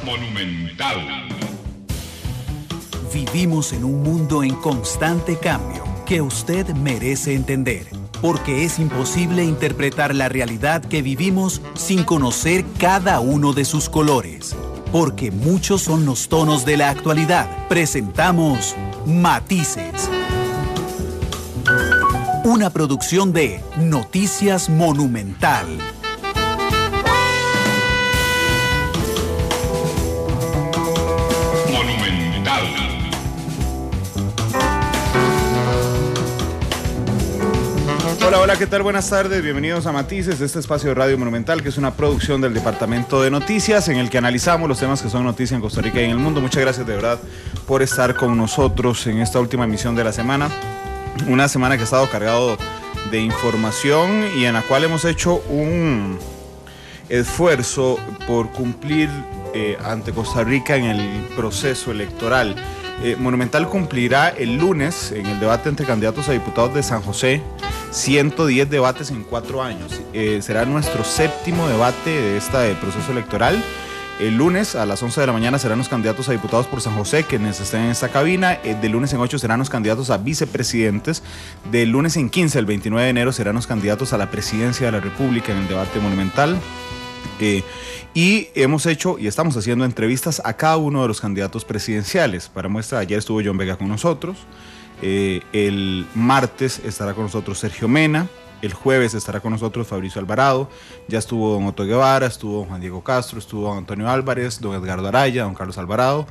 Monumental. Vivimos en un mundo en constante cambio que usted merece entender, porque es imposible interpretar la realidad que vivimos sin conocer cada uno de sus colores. Porque muchos son los tonos de la actualidad. Presentamos Matices. Una producción de Noticias Monumental. Hola, ¿qué tal? Buenas tardes, bienvenidos a Matices, este espacio de Radio Monumental, que es una producción del Departamento de Noticias, en el que analizamos los temas que son noticia en Costa Rica y en el mundo. Muchas gracias de verdad por estar con nosotros en esta última emisión de la semana. Una semana que ha estado cargado de información y en la cual hemos hecho un esfuerzo por cumplir ante Costa Rica en el proceso electoral. Monumental cumplirá el lunes en el debate entre candidatos a diputados de San José 110 debates en 4 años. Será nuestro séptimo debate de este proceso electoral. El lunes a las 11 de la mañana serán los candidatos a diputados por San José, quienes estén en esta cabina. De lunes en 8 serán los candidatos a vicepresidentes. De lunes en 15, el 29 de enero, serán los candidatos a la presidencia de la República en el debate Monumental. Y hemos hecho y estamos haciendo entrevistas a cada uno de los candidatos presidenciales. Para muestra, ayer estuvo John Vega con nosotros. El martes estará con nosotros Sergio Mena. El jueves estará con nosotros Fabricio Alvarado. Ya estuvo don Otto Guevara, estuvo Juan Diego Castro, estuvo don Antonio Álvarez, don Edgardo Araya, don Carlos Alvarado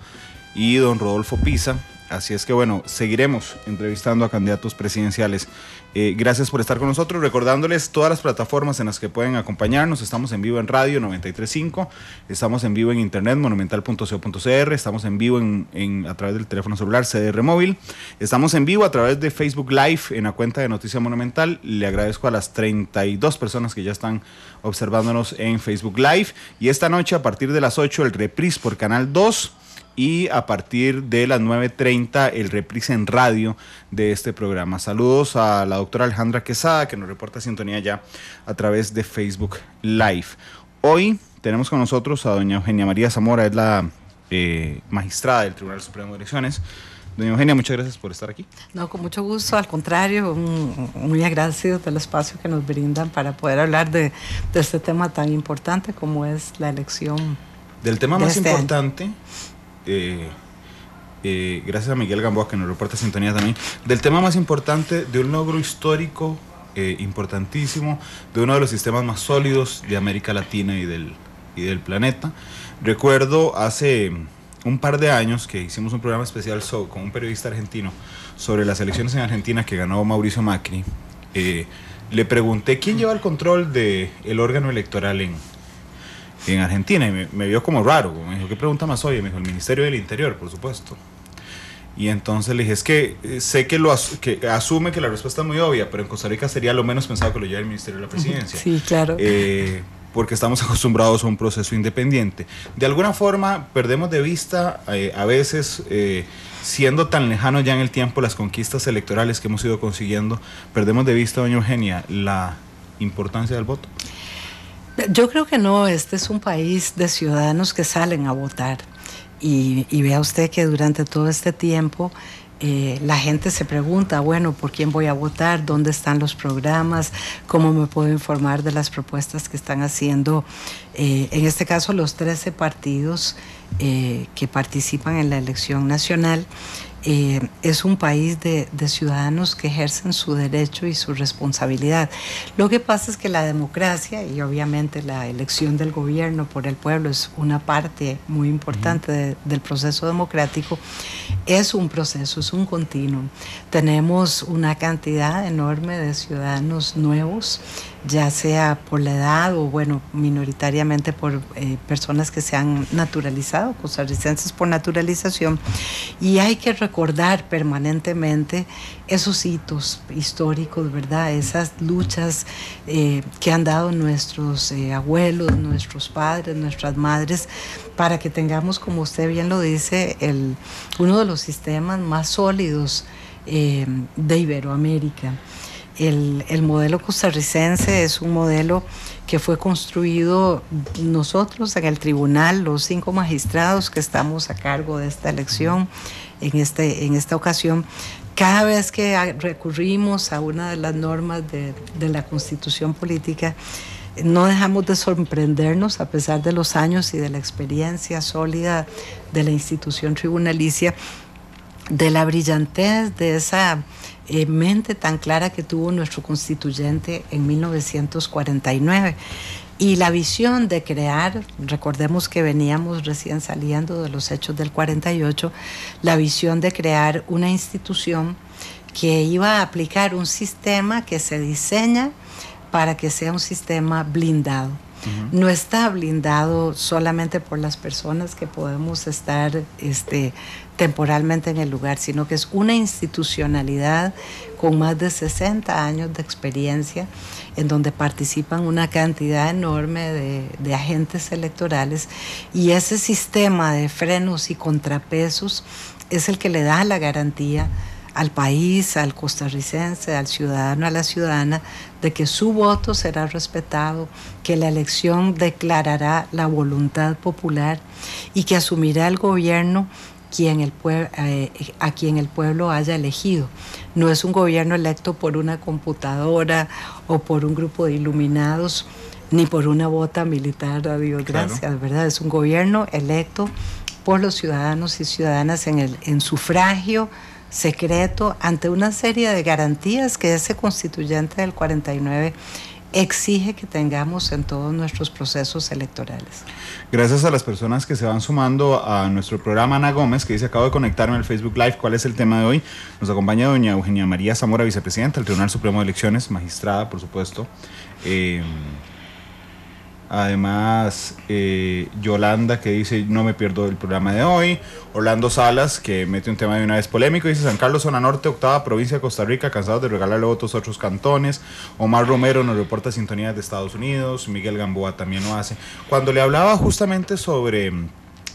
y don Rodolfo Pisa. Así es que bueno, seguiremos entrevistando a candidatos presidenciales. Gracias por estar con nosotros, recordándoles todas las plataformas en las que pueden acompañarnos. Estamos en vivo en Radio 93.5, estamos en vivo en internet monumental.co.cr, estamos en vivo a través del teléfono celular CDR móvil, estamos en vivo a través de Facebook Live en la cuenta de Noticia Monumental. Le agradezco a las 32 personas que ya están observándonos en Facebook Live, y esta noche a partir de las 8 el reprise por Canal 2, y a partir de las 9:30 el reprise en radio de este programa. Saludos a la doctora Alejandra Quesada, que nos reporta sintonía ya a través de Facebook Live. Hoy tenemos con nosotros a doña Eugenia María Zamora, es la magistrada del Tribunal Supremo de Elecciones. Doña Eugenia, muchas gracias por estar aquí. No, con mucho gusto, al contrario, muy agradecidos del espacio que nos brindan para poder hablar de este tema tan importante como es la elección. Del tema más importante... gracias a Miguel Gamboa, que nos reporta sintonía también, del tema más importante, de un logro histórico importantísimo, de uno de los sistemas más sólidos de América Latina y del planeta. Recuerdo hace un par de años que hicimos un programa especial con un periodista argentino sobre las elecciones en Argentina que ganó Mauricio Macri. Le pregunté quién lleva el control del órgano electoral en Argentina, y me vio como raro. Me dijo, ¿qué pregunta más oye? Me dijo, el Ministerio del Interior, por supuesto. Y entonces le dije, es que sé que asume que la respuesta es muy obvia, pero en Costa Rica sería lo menos pensado que lo lleve el Ministerio de la Presidencia. Sí, claro. Porque estamos acostumbrados a un proceso independiente. De alguna forma perdemos de vista a veces, siendo tan lejanos ya en el tiempo las conquistas electorales que hemos ido consiguiendo, perdemos de vista, doña Eugenia, la importancia del voto. Yo creo que no, este es un país de ciudadanos que salen a votar, y vea usted que durante todo este tiempo la gente se pregunta, bueno, ¿por quién voy a votar? ¿Dónde están los programas? ¿Cómo me puedo informar de las propuestas que están haciendo? En este caso, los 13 partidos que participan en la elección nacional. Es un país de ciudadanos que ejercen su derecho y su responsabilidad. Lo que pasa es que la democracia y obviamente la elección del gobierno por el pueblo es una parte muy importante del proceso democrático. Es un proceso, es un continuum. Tenemos una cantidad enorme de ciudadanos nuevos, ya sea por la edad o bueno, minoritariamente por personas que se han naturalizado, costarricenses por naturalización, y hay que recordar permanentemente esos hitos históricos, ¿verdad? Esas luchas que han dado nuestros abuelos, nuestros padres, nuestras madres, para que tengamos, como usted bien lo dice, uno de los sistemas más sólidos de Iberoamérica. El modelo costarricense es un modelo que fue construido nosotros en el tribunal, los 5 magistrados que estamos a cargo de esta elección en esta ocasión. Cada vez que recurrimos a una de las normas de la Constitución política, no dejamos de sorprendernos, a pesar de los años y de la experiencia sólida de la institución tribunalicia, de la brillantez de esa mente tan clara que tuvo nuestro constituyente en 1949. Y la visión de crear, recordemos que veníamos recién saliendo de los hechos del 48, la visión de crear una institución que iba a aplicar un sistema que se diseña para que sea un sistema blindado. No está blindado solamente por las personas que podemos estar temporalmente en el lugar, sino que es una institucionalidad con más de 60 años de experiencia, en donde participan una cantidad enorme de agentes electorales, y ese sistema de frenos y contrapesos es el que le da la garantía al país, al costarricense, al ciudadano, a la ciudadana, de que su voto será respetado, que la elección declarará la voluntad popular y que asumirá el gobierno a quien el pueblo haya elegido. No es un gobierno electo por una computadora o por un grupo de iluminados, ni por una bota militar, a Dios gracias, claro. ¿Verdad? Es un gobierno electo por los ciudadanos y ciudadanas en sufragio secreto, ante una serie de garantías que ese constituyente del 49 exige que tengamos en todos nuestros procesos electorales. Gracias a las personas que se van sumando a nuestro programa. Ana Gómez, que dice: acabo de conectarme al Facebook Live, ¿cuál es el tema de hoy? Nos acompaña doña Eugenia María Zamora, vicepresidenta del Tribunal Supremo de Elecciones, magistrada, por supuesto. Además, Yolanda, que dice: no me pierdo el programa de hoy. Orlando Salas, que mete un tema de una vez polémico, dice: San Carlos, zona norte, 8ª provincia de Costa Rica, cansados de regalarle votos a otros cantones. Omar Romero nos reporta sintonías de Estados Unidos. Miguel Gamboa también lo hace. Cuando le hablaba justamente sobre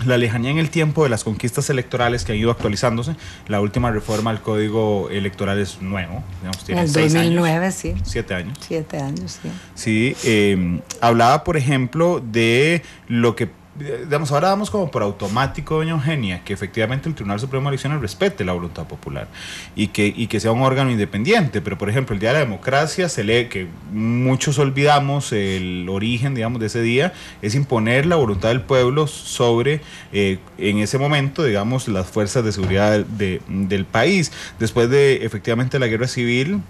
la lejanía en el tiempo de las conquistas electorales que han ido actualizándose, la última reforma al Código Electoral es nuevo, digamos, tiene 6 2009, años, sí. 7 años. 7 años, Sí, sí. hablaba, por ejemplo, de lo que, digamos, ahora damos como por automático, doña Eugenia, que efectivamente el Tribunal Supremo de Elecciones respete la voluntad popular y que sea un órgano independiente, pero por ejemplo el Día de la Democracia se lee, que muchos olvidamos el origen, digamos, de ese día, es imponer la voluntad del pueblo sobre, en ese momento, digamos, las fuerzas de seguridad del país. Después de efectivamente la guerra civil,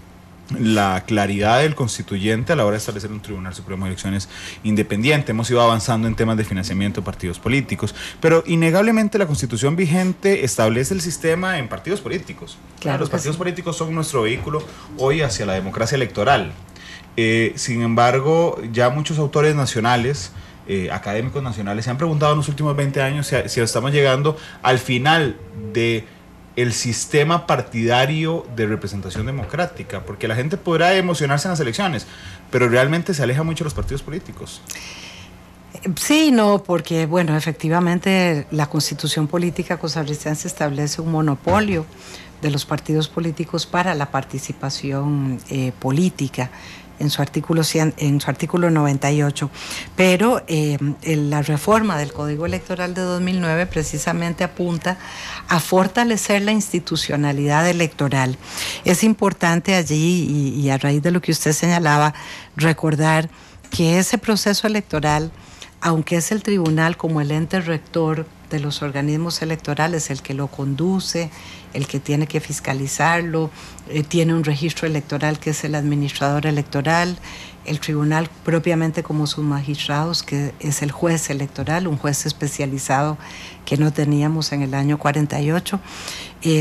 la claridad del constituyente a la hora de establecer un Tribunal Supremo de Elecciones independiente. Hemos ido avanzando en temas de financiamiento de partidos políticos, pero innegablemente la Constitución vigente establece el sistema en partidos políticos. Claro, los partidos políticos son nuestro vehículo hoy hacia la democracia electoral. Sin embargo, ya muchos autores nacionales, académicos nacionales, se han preguntado en los últimos 20 años si estamos llegando al final de el sistema partidario de representación democrática, porque la gente podrá emocionarse en las elecciones, pero realmente se aleja mucho de los partidos políticos. Sí, no, porque bueno, efectivamente la Constitución política costarricense establece un monopolio de los partidos políticos para la participación política en su artículo 98, pero la reforma del Código Electoral de 2009 precisamente apunta a fortalecer la institucionalidad electoral. Es importante allí, y a raíz de lo que usted señalaba, recordar que ese proceso electoral, aunque es el tribunal como el ente rector de los organismos electorales el que lo conduce, el que tiene que fiscalizarlo, tiene un registro electoral que es el administrador electoral, el tribunal propiamente como sus magistrados, que es el juez electoral, un juez especializado que no teníamos en el año 48.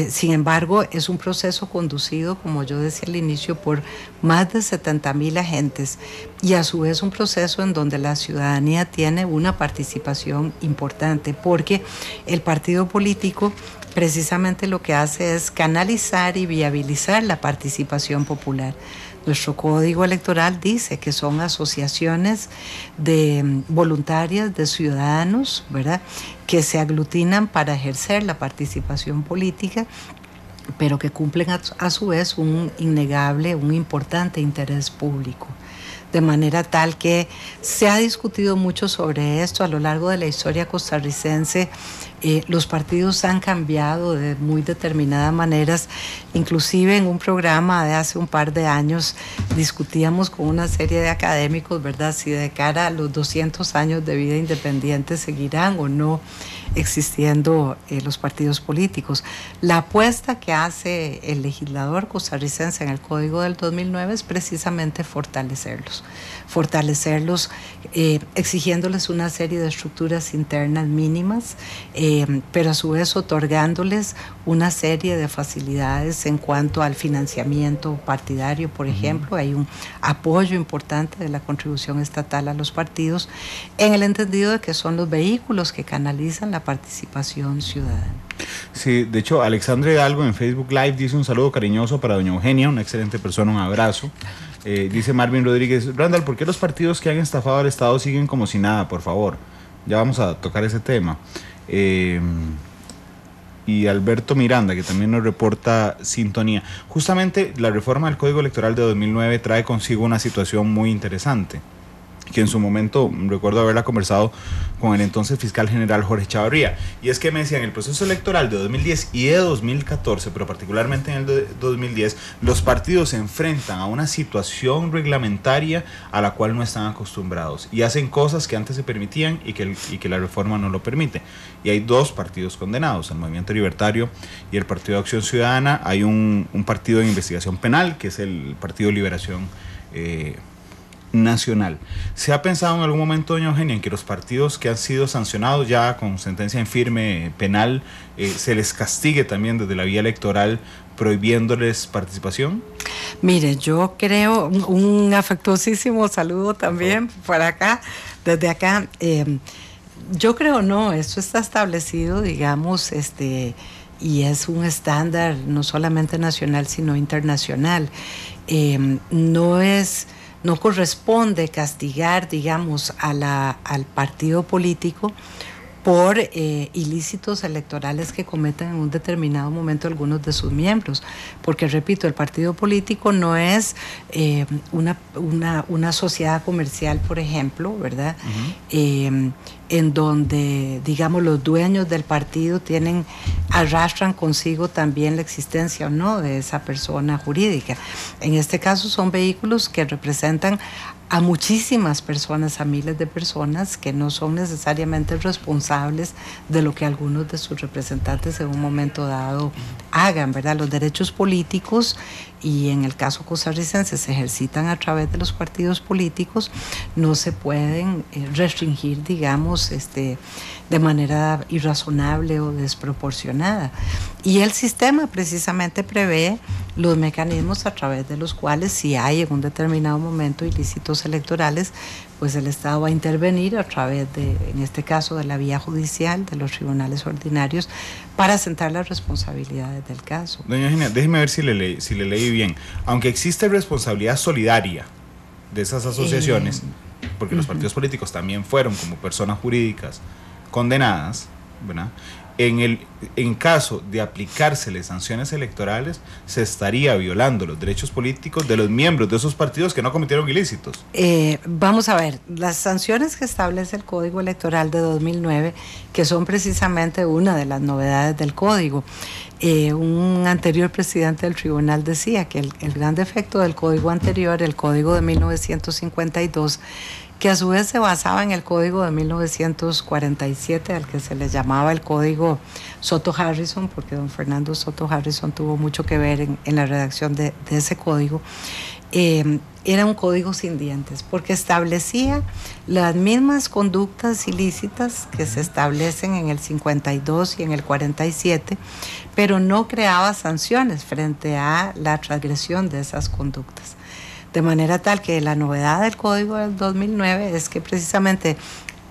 Sin embargo, es un proceso conducido, como yo decía al inicio, por más de 70,000 agentes, y a su vez un proceso en donde la ciudadanía tiene una participación importante, porque el partido político precisamente lo que hace es canalizar y viabilizar la participación popular. Nuestro Código Electoral dice que son asociaciones de voluntarias, de ciudadanos, ¿verdad?, que se aglutinan para ejercer la participación política pero que cumplen a su vez un innegable, un importante interés público. De manera tal que se ha discutido mucho sobre esto a lo largo de la historia costarricense. Los partidos han cambiado de muy determinadas maneras. Inclusive en un programa de hace un par de años discutíamos con una serie de académicos, ¿verdad?, si de cara a los 200 años de vida independiente seguirán o no existiendo los partidos políticos. La apuesta que hace el legislador costarricense en el Código del 2009 es precisamente fortalecerlos, exigiéndoles una serie de estructuras internas mínimas, pero a su vez otorgándoles una serie de facilidades en cuanto al financiamiento partidario, por ejemplo. Hay un apoyo importante de la contribución estatal a los partidos, en el entendido de que son los vehículos que canalizan la participación ciudadana. Sí, de hecho, Alexandre Hidalgo en Facebook Live dice un saludo cariñoso para doña Eugenia, una excelente persona, un abrazo. Dice Marvin Rodríguez, Randall, ¿por qué los partidos que han estafado al Estado siguen como si nada? Por favor, ya vamos a tocar ese tema. Y Alberto Miranda, que también nos reporta sintonía. Justamente la reforma del Código Electoral de 2009 trae consigo una situación muy interesante, que en su momento recuerdo haberla conversado con el entonces fiscal general Jorge Chavarría, y es que me decían, en el proceso electoral de 2010 y de 2014, pero particularmente en el de 2010, los partidos se enfrentan a una situación reglamentaria a la cual no están acostumbrados y hacen cosas que antes se permitían y que la reforma no lo permite. Y hay dos partidos condenados, el Movimiento Libertario y el Partido de Acción Ciudadana. Hay un partido de investigación penal, que es el Partido de Liberación Nacional. ¿Se ha pensado en algún momento, doña Eugenia, en que los partidos que han sido sancionados ya con sentencia en firme penal se les castigue también desde la vía electoral, prohibiéndoles participación? Mire, yo creo, un afectuosísimo saludo también para acá, desde acá. Yo creo no, esto está establecido, digamos, y es un estándar no solamente nacional, sino internacional. No corresponde castigar, digamos, al partido político por ilícitos electorales que cometan en un determinado momento algunos de sus miembros, porque repito, el partido político no es una sociedad comercial, por ejemplo, ¿verdad? En donde, digamos, los dueños del partido arrastran consigo también la existencia o no de esa persona jurídica. En este caso son vehículos que representan a muchísimas personas, a miles de personas que no son necesariamente responsables de lo que algunos de sus representantes en un momento dado hagan, ¿verdad? Los derechos políticos, y en el caso costarricense se ejercitan a través de los partidos políticos, no se pueden restringir, digamos, de manera irrazonable o desproporcionada. Y el sistema precisamente prevé los mecanismos a través de los cuales, si hay en un determinado momento ilícitos electorales, pues el Estado va a intervenir a través de, en este caso, de la vía judicial, de los tribunales ordinarios, para asentar las responsabilidades del caso. Doña Eugenia, déjeme ver si le leí bien. Aunque existe responsabilidad solidaria de esas asociaciones, porque los partidos políticos también fueron como personas jurídicas condenadas, ¿verdad? En caso de aplicárseles sanciones electorales, se estaría violando los derechos políticos de los miembros de esos partidos que no cometieron ilícitos. Vamos a ver, las sanciones que establece el Código Electoral de 2009, que son precisamente una de las novedades del Código. Un anterior presidente del tribunal decía que el gran defecto del Código anterior, el Código de 1952, que a su vez se basaba en el Código de 1947, al que se le llamaba el Código Soto Harrison, porque don Fernando Soto Harrison tuvo mucho que ver en la redacción de ese código. Era un código sin dientes, porque establecía las mismas conductas ilícitas que se establecen en el 52 y en el 47, pero no creaba sanciones frente a la transgresión de esas conductas. De manera tal que la novedad del Código del 2009 es que precisamente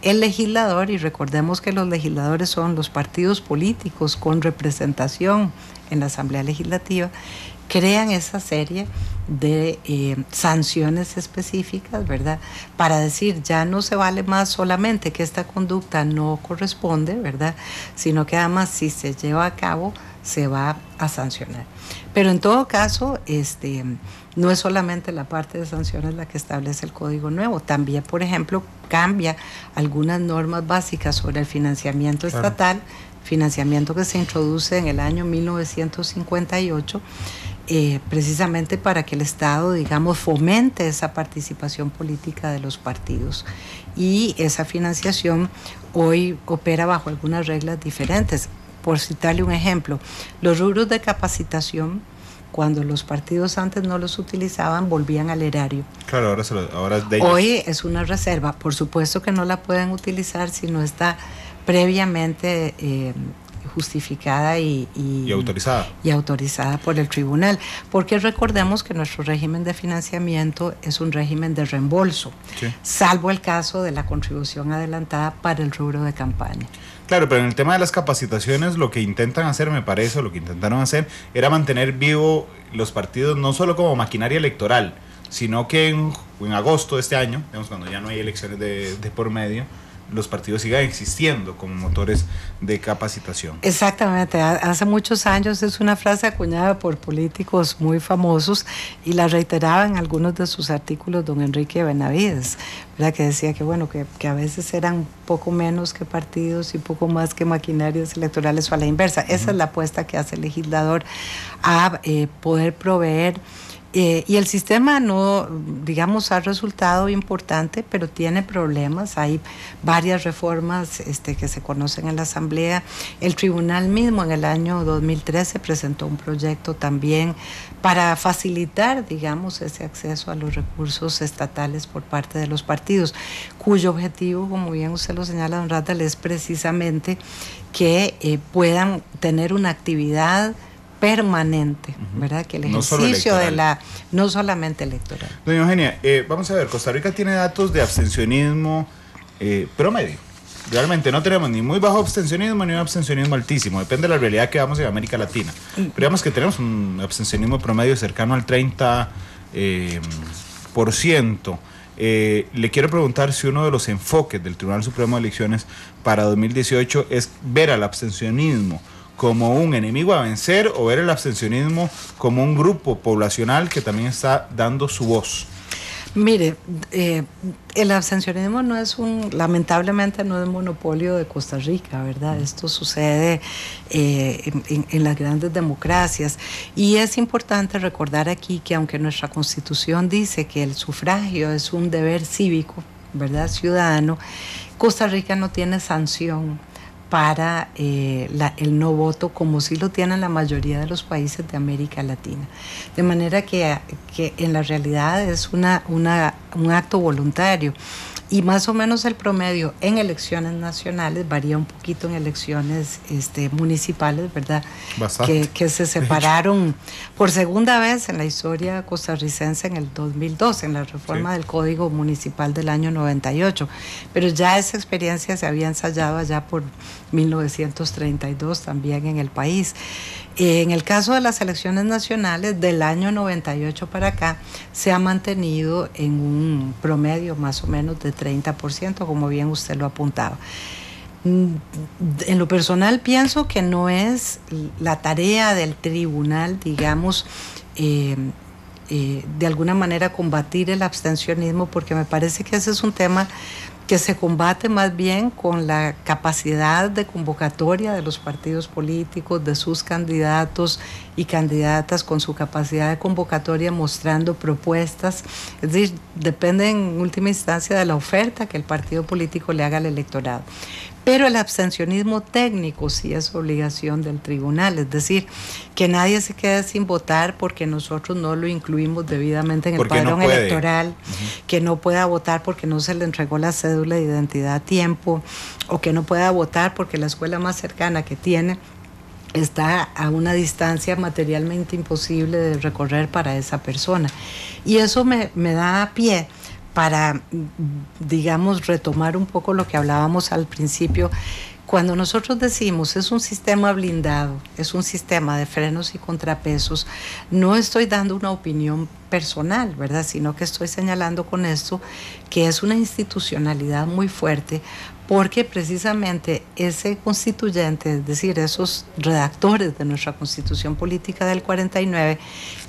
el legislador, y recordemos que los legisladores son los partidos políticos con representación en la Asamblea Legislativa, crean esa serie de sanciones específicas, ¿verdad? Para decir, ya no se vale más solamente que esta conducta no corresponde, ¿verdad? Sino que además, si se lleva a cabo, se va a sancionar. Pero en todo caso, no es solamente la parte de sanciones la que establece el Código Nuevo, también, por ejemplo, cambia algunas normas básicas sobre el financiamiento estatal, financiamiento que se introduce en el año 1958, precisamente para que el Estado, digamos, fomente esa participación política de los partidos. Y esa financiación hoy opera bajo algunas reglas diferentes. Por citarle un ejemplo, los rubros de capacitación, cuando los partidos antes no los utilizaban, volvían al erario. Claro, ahora es de ellos. Hoy es una reserva. Por supuesto que no la pueden utilizar si no está previamente justificada y autorizada por el tribunal, porque recordemos que nuestro régimen de financiamiento es un régimen de reembolso, sí, salvo el caso de la contribución adelantada para el rubro de campaña. Claro, pero en el tema de las capacitaciones lo que intentan hacer, me parece, o lo que intentaron hacer, era mantener vivo los partidos no solo como maquinaria electoral, sino que en agosto de este año, digamos, cuando ya no hay elecciones de por medio, los partidos sigan existiendo como motores de capacitación. Exactamente, hace muchos años es una frase acuñada por políticos muy famosos y la reiteraba en algunos de sus artículos don Enrique Benavides, ¿verdad? Que decía que bueno, que a veces eran poco menos que partidos y poco más que maquinarias electorales o a la inversa. Esa es la apuesta que hace el legislador a poder proveer. Y el sistema no, digamos, ha resultado importante, pero tiene problemas. Hay varias reformas que se conocen en la Asamblea. El tribunal mismo en el año 2013 presentó un proyecto también para facilitar, digamos, ese acceso a los recursos estatales por parte de los partidos, cuyo objetivo, como bien usted lo señala, don Randall, es precisamente que puedan tener una actividad permanente, ¿verdad? Que el ejercicio no solamente electoral. Doña Eugenia, vamos a ver, Costa Rica tiene datos de abstencionismo promedio. Realmente no tenemos ni muy bajo abstencionismo ni un abstencionismo altísimo, depende de la realidad que vamos en América Latina. Pero digamos que tenemos un abstencionismo promedio cercano al 30%. Le quiero preguntar si uno de los enfoques del Tribunal Supremo de Elecciones para 2018 es ver al abstencionismo como un enemigo a vencer o ver el abstencionismo como un grupo poblacional que también está dando su voz. Mire, el abstencionismo lamentablemente no es monopolio de Costa Rica, ¿verdad? Esto sucede en las grandes democracias y es importante recordar aquí que aunque nuestra Constitución dice que el sufragio es un deber cívico, ¿verdad? Ciudadano, Costa Rica no tiene sanción para el no voto, como sí lo tienen la mayoría de los países de América Latina. De manera que en la realidad es un acto voluntario. Y más o menos el promedio en elecciones nacionales varía un poquito en elecciones municipales, ¿verdad? Que se separaron por segunda vez en la historia costarricense en el 2002, en la reforma del Código Municipal del año 98. Pero ya esa experiencia se había ensayado allá por 1932 también en el país. En el caso de las elecciones nacionales, del año 98 para acá, se ha mantenido en un promedio más o menos de 30%, como bien usted lo apuntaba. En lo personal pienso que no es la tarea del tribunal, digamos, de alguna manera combatir el abstencionismo, porque me parece que ese es un tema que se combate más bien con la capacidad de convocatoria de los partidos políticos, de sus candidatos y candidatas, con su capacidad de convocatoria mostrando propuestas. Es decir, depende en última instancia de la oferta que el partido político le haga al electorado. Pero el abstencionismo técnico sí es obligación del tribunal, es decir, que nadie se quede sin votar porque nosotros no lo incluimos debidamente en el padrón electoral, que no pueda votar porque no se le entregó la cédula de identidad a tiempo, o que no pueda votar porque la escuela más cercana que tiene está a una distancia materialmente imposible de recorrer para esa persona. Y eso me da pie para, digamos, retomar un poco lo que hablábamos al principio. Cuando nosotros decimos es un sistema blindado, es un sistema de frenos y contrapesos, no estoy dando una opinión personal, ¿verdad? Sino que estoy señalando con esto que es una institucionalidad muy fuerte, porque precisamente ese constituyente, es decir, esos redactores de nuestra Constitución Política del 49,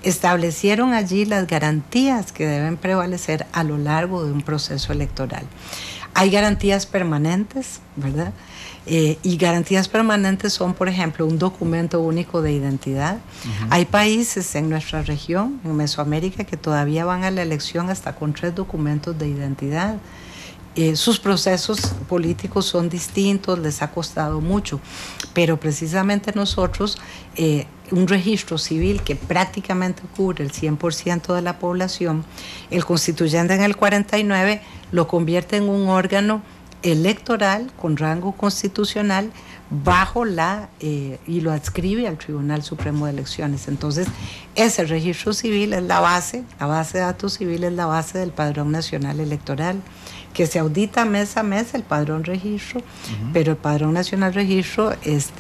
establecieron allí las garantías que deben prevalecer a lo largo de un proceso electoral. Hay garantías permanentes, ¿verdad? Y garantías permanentes son, por ejemplo, un documento único de identidad. Hay países en nuestra región, en Mesoamérica, que todavía van a la elección hasta con 3 documentos de identidad. Sus procesos políticos son distintos, les ha costado mucho, pero precisamente nosotros, un registro civil que prácticamente cubre el 100% de la población, el constituyente en el 49 lo convierte en un órgano electoral con rango constitucional bajo y lo adscribe al Tribunal Supremo de Elecciones. Entonces, ese registro civil es la base de datos civil es la base del Padrón Nacional Electoral, que se audita mes a mes el padrón registro, pero el Padrón Nacional Registro es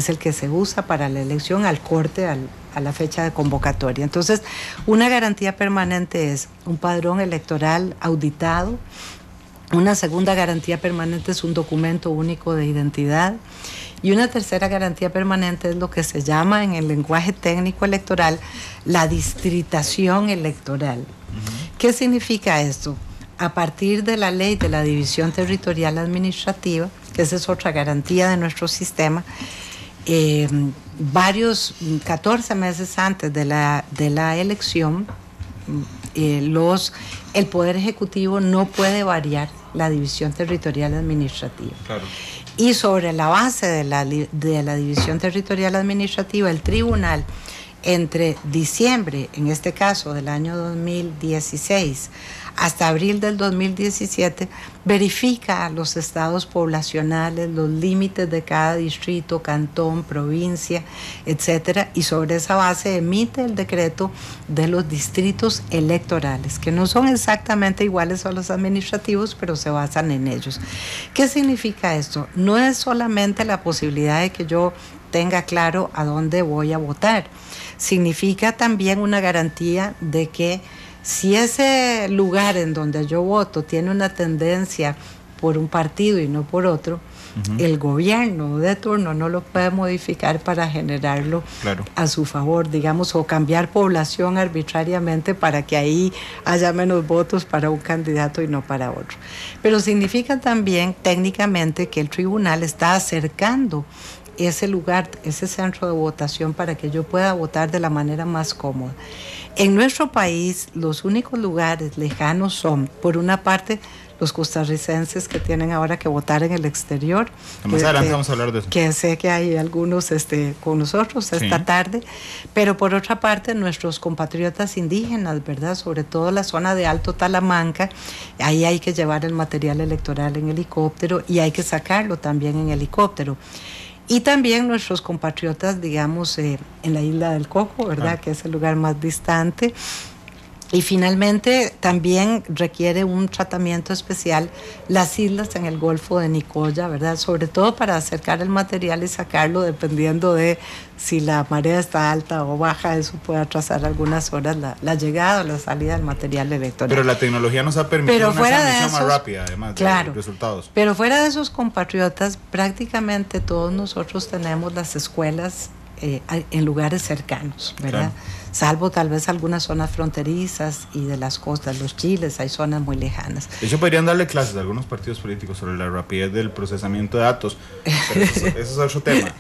el que se usa para la elección al corte, a la fecha de convocatoria. Entonces, una garantía permanente es un padrón electoral auditado. Una segunda garantía permanente es un documento único de identidad. Y una tercera garantía permanente es lo que se llama en el lenguaje técnico electoral la distritación electoral. ¿Qué significa esto? A partir de la ley de la división territorial administrativa, que esa es otra garantía de nuestro sistema, 14 meses antes de la elección, el Poder Ejecutivo no puede variar la división territorial administrativa. Claro. Y sobre la base de la división territorial administrativa, el tribunal, entre diciembre, en este caso del año 2016, hasta abril del 2017, verifica los estados poblacionales, los límites de cada distrito, cantón, provincia, etcétera, y sobre esa base emite el decreto de los distritos electorales, que no son exactamente iguales a los administrativos, pero se basan en ellos. ¿Qué significa esto? No es solamente la posibilidad de que yo tenga claro a dónde voy a votar, significa también una garantía de que si ese lugar en donde yo voto tiene una tendencia por un partido y no por otro, el gobierno de turno no lo puede modificar para generarlo a su favor, digamos, o cambiar población arbitrariamente para que ahí haya menos votos para un candidato y no para otro. Pero significa también técnicamente que el tribunal está acercando ese lugar, ese centro de votación para que yo pueda votar de la manera más cómoda. En nuestro país, los únicos lugares lejanos son, por una parte, los costarricenses que tienen ahora que votar en el exterior. Más adelante vamos a hablar de eso. Que sé que hay algunos con nosotros esta tarde, pero por otra parte, nuestros compatriotas indígenas, ¿verdad? Sobre todo la zona de Alto Talamanca, ahí hay que llevar el material electoral en helicóptero y hay que sacarlo también en helicóptero. Y también nuestros compatriotas, digamos, en la isla del Coco, ¿verdad? Que es el lugar más distante. Y finalmente también requiere un tratamiento especial las islas en el Golfo de Nicoya, ¿verdad? Sobre todo para acercar el material y sacarlo dependiendo de si la marea está alta o baja, eso puede atrasar algunas horas la llegada o la salida del material electoral. Pero la tecnología nos ha permitido una transmisión más rápida, además, claro, de resultados. Pero fuera de esos compatriotas, prácticamente todos nosotros tenemos las escuelas en lugares cercanos, ¿verdad? Claro. Salvo tal vez algunas zonas fronterizas y de las costas, los chiles, hay zonas muy lejanas. De hecho, podrían darle clases a algunos partidos políticos sobre la rapidez del procesamiento de datos, pero eso es otro tema.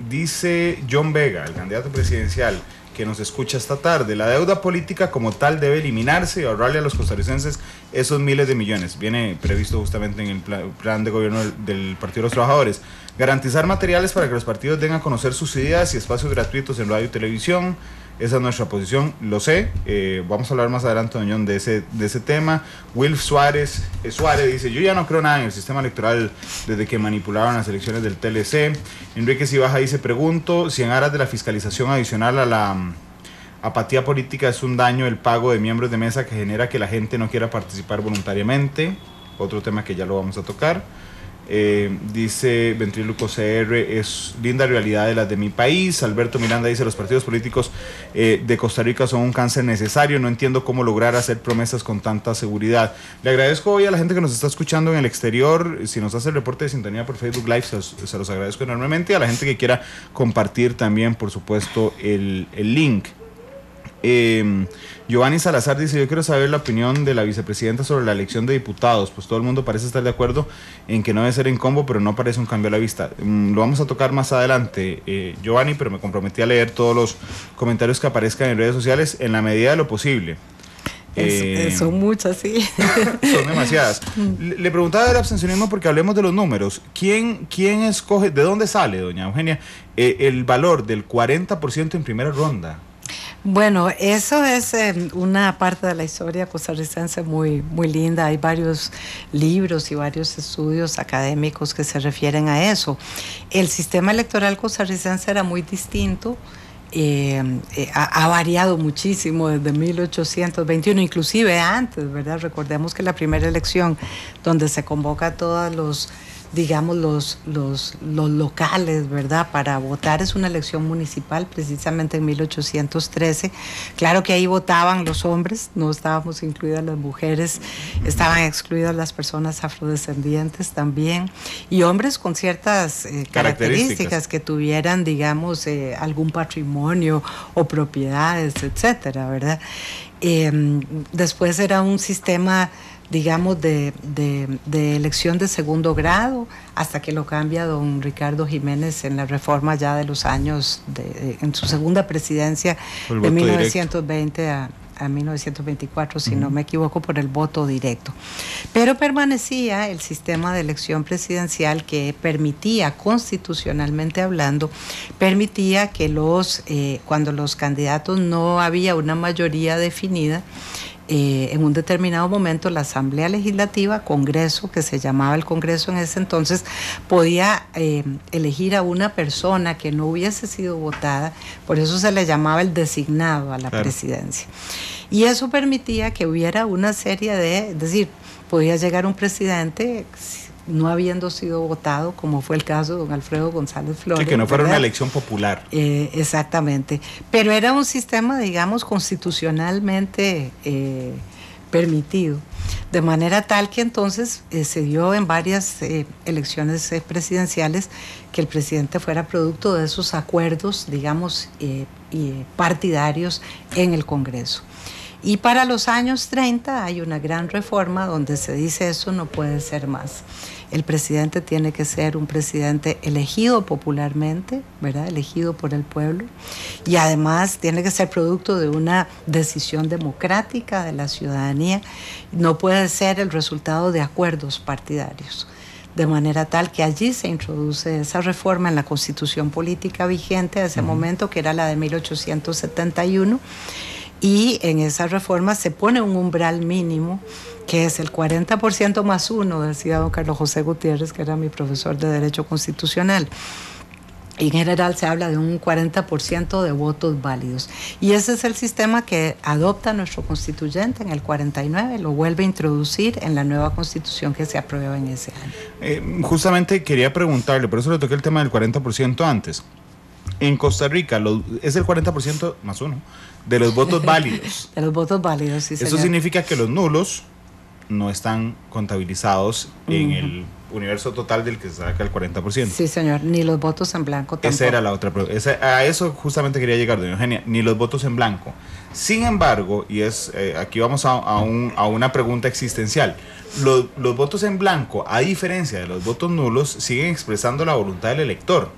Dice John Vega, el candidato presidencial, que nos escucha esta tarde: la deuda política como tal debe eliminarse y ahorrarle a los costarricenses esos miles de millones. Viene previsto justamente en el plan de gobierno del Partido de los Trabajadores. Garantizar materiales para que los partidos den a conocer sus ideas y espacios gratuitos en radio y televisión. Esa es nuestra posición, lo sé. Vamos a hablar más adelante, don John, de ese tema. Wilf Suárez dice: yo ya no creo nada en el sistema electoral desde que manipularon las elecciones del TLC. Enrique Cibaja dice: pregunto si en aras de la fiscalización adicional a la apatía política es un daño el pago de miembros de mesa que genera que la gente no quiera participar voluntariamente. Otro tema que ya lo vamos a tocar. Dice Ventríloco CR, es linda realidad de las de mi país. Alberto Miranda dice, los partidos políticos de Costa Rica son un cáncer necesario, no entiendo cómo lograr hacer promesas con tanta seguridad. Le agradezco hoy a la gente que nos está escuchando en el exterior, si nos hace el reporte de sintonía por Facebook Live, se los agradezco enormemente, a la gente que quiera compartir también, por supuesto, el link. Giovanni Salazar dice, yo quiero saber la opinión de la vicepresidenta sobre la elección de diputados. Pues todo el mundo parece estar de acuerdo en que no debe ser en combo, pero no parece un cambio a la vista. Lo vamos a tocar más adelante, Giovanni, pero me comprometí a leer todos los comentarios que aparezcan en redes sociales en la medida de lo posible. Son muchas, sí. Son demasiadas. Le preguntaba del abstencionismo porque hablemos de los números. ¿Quién escoge, de dónde sale, doña Eugenia, el valor del 40% en primera ronda? Bueno, eso es una parte de la historia costarricense muy, muy linda. Hay varios libros y varios estudios académicos que se refieren a eso. El sistema electoral costarricense era muy distinto. Ha variado muchísimo desde 1821, inclusive antes, ¿verdad? Recordemos que la primera elección donde se convoca a todos los locales, ¿verdad?, para votar es una elección municipal, precisamente en 1813. Claro que ahí votaban los hombres, no estábamos incluidas las mujeres, estaban excluidas las personas afrodescendientes también, y hombres con ciertas características que tuvieran, digamos, algún patrimonio o propiedades, etcétera, ¿verdad? Después era un sistema, digamos, de elección de segundo grado, hasta que lo cambia don Ricardo Jiménez en la reforma ya de los años, en su segunda presidencia, de 1920 a 1924, si no me equivoco, por el voto directo. Pero permanecía el sistema de elección presidencial que permitía, constitucionalmente hablando, permitía que cuando los candidatos no había una mayoría definida, en un determinado momento la Asamblea Legislativa, Congreso, que se llamaba el Congreso en ese entonces, podía elegir a una persona que no hubiese sido votada, por eso se le llamaba el designado a la presidencia. Y eso permitía que hubiera una serie es decir, podía llegar un presidente no habiendo sido votado, como fue el caso de don Alfredo González Flores. Sí, que no fuera una elección popular. Exactamente. Pero era un sistema, digamos, constitucionalmente permitido. De manera tal que entonces se dio en varias elecciones presidenciales que el presidente fuera producto de esos acuerdos, digamos, partidarios en el Congreso. Y para los años 30 hay una gran reforma donde se dice eso no puede ser más. El presidente tiene que ser un presidente elegido popularmente, ¿verdad? Elegido por el pueblo, y además tiene que ser producto de una decisión democrática de la ciudadanía. No puede ser el resultado de acuerdos partidarios. De manera tal que allí se introduce esa reforma en la Constitución política vigente de ese momento, que era la de 1871, y en esa reforma se pone un umbral mínimo que es el 40% más uno, decía don Carlos José Gutiérrez, que era mi profesor de Derecho Constitucional. Y en general se habla de un 40% de votos válidos. Y ese es el sistema que adopta nuestro constituyente en el 49, lo vuelve a introducir en la nueva constitución que se aprueba en ese año. Justamente quería preguntarle, por eso le toqué el tema del 40% antes. En Costa Rica es el 40% más uno de los votos válidos. De los votos válidos, sí, señor. Eso significa que los nulos no están contabilizados en el universo total del que se saca el 40%. Sí, señor, ni los votos en blanco tampoco. Esa era la otra pregunta. A eso justamente quería llegar, doña Eugenia, ni los votos en blanco. Sin embargo, y aquí vamos a una pregunta existencial, los votos en blanco, a diferencia de los votos nulos, siguen expresando la voluntad del elector.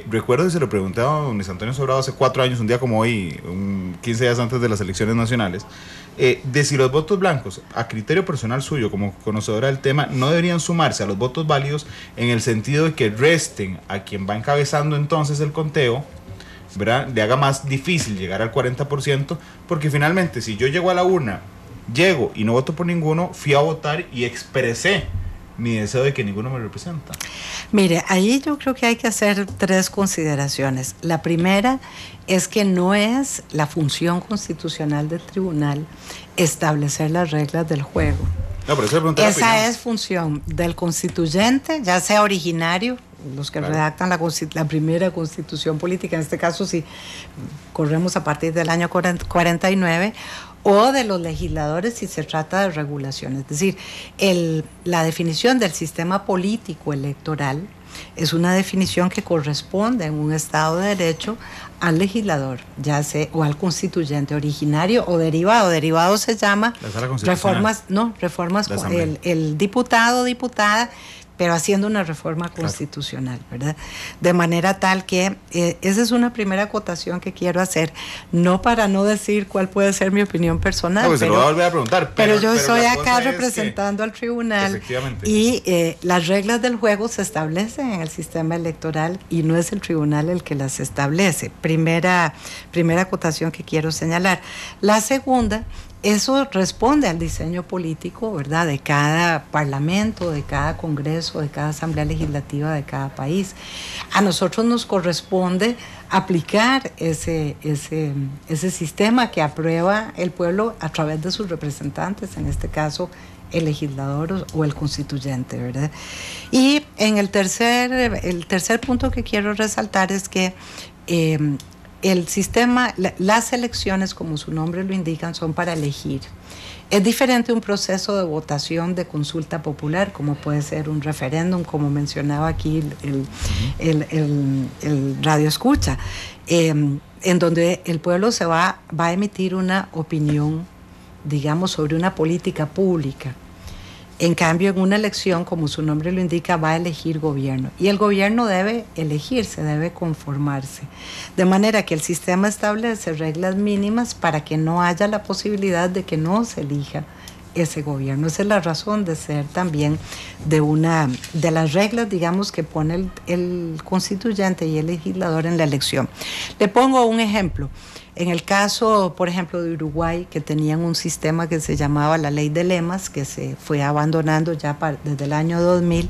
Recuerdo que se lo pregunté a don Luis Antonio Sobrado hace 4 años, un día como hoy, 15 días antes de las elecciones nacionales, de si los votos blancos, a criterio personal suyo como conocedora del tema, no deberían sumarse a los votos válidos en el sentido de que resten a quien va encabezando entonces el conteo, ¿verdad? Le haga más difícil llegar al 40%, porque finalmente si yo llego a la urna, llego y no voto por ninguno, fui a votar y expresé mi deseo de que ninguno me representa. Mire, ahí yo creo que hay que hacer 3 consideraciones. La primera es que no es la función constitucional del tribunal establecer las reglas del juego. No, pero eso es esa es función del constituyente, ya sea originario, los que redactan la primera constitución política, en este caso si corremos a partir del año 49, o de los legisladores si se trata de regulación. Es decir, la definición del sistema político electoral es una definición que corresponde en un Estado de Derecho al legislador, ya sea o al constituyente originario o derivado. Derivado se llama reformas, el diputado o diputada, pero haciendo una reforma constitucional, ¿verdad? De manera tal que esa es una primera acotación que quiero hacer, no para no decir cuál puede ser mi opinión personal. No, pues se lo voy a volver a preguntar. Pero yo estoy acá representando al tribunal y las reglas del juego se establecen en el sistema electoral y no es el tribunal el que las establece. Primera acotación que quiero señalar. La segunda, eso responde al diseño político, ¿verdad?, de cada parlamento, de cada congreso, de cada asamblea legislativa de cada país. A nosotros nos corresponde aplicar ese sistema que aprueba el pueblo a través de sus representantes, en este caso el legislador o el constituyente, ¿verdad? Y en el tercer punto que quiero resaltar es que el sistema, las elecciones, como su nombre lo indican, son para elegir. Es diferente un proceso de votación de consulta popular, como puede ser un referéndum, como mencionaba aquí el radio escucha, en donde el pueblo va a emitir una opinión, digamos, sobre una política pública. En cambio, en una elección, como su nombre lo indica, va a elegir gobierno. Y el gobierno debe elegirse, debe conformarse. De manera que el sistema establece reglas mínimas para que no haya la posibilidad de que no se elija ese gobierno. Esa es la razón de ser también de las reglas, digamos, que pone el constituyente y el legislador en la elección. Le pongo un ejemplo. En el caso, por ejemplo, de Uruguay, que tenían un sistema que se llamaba la ley de lemas, que se fue abandonando ya desde el año 2000,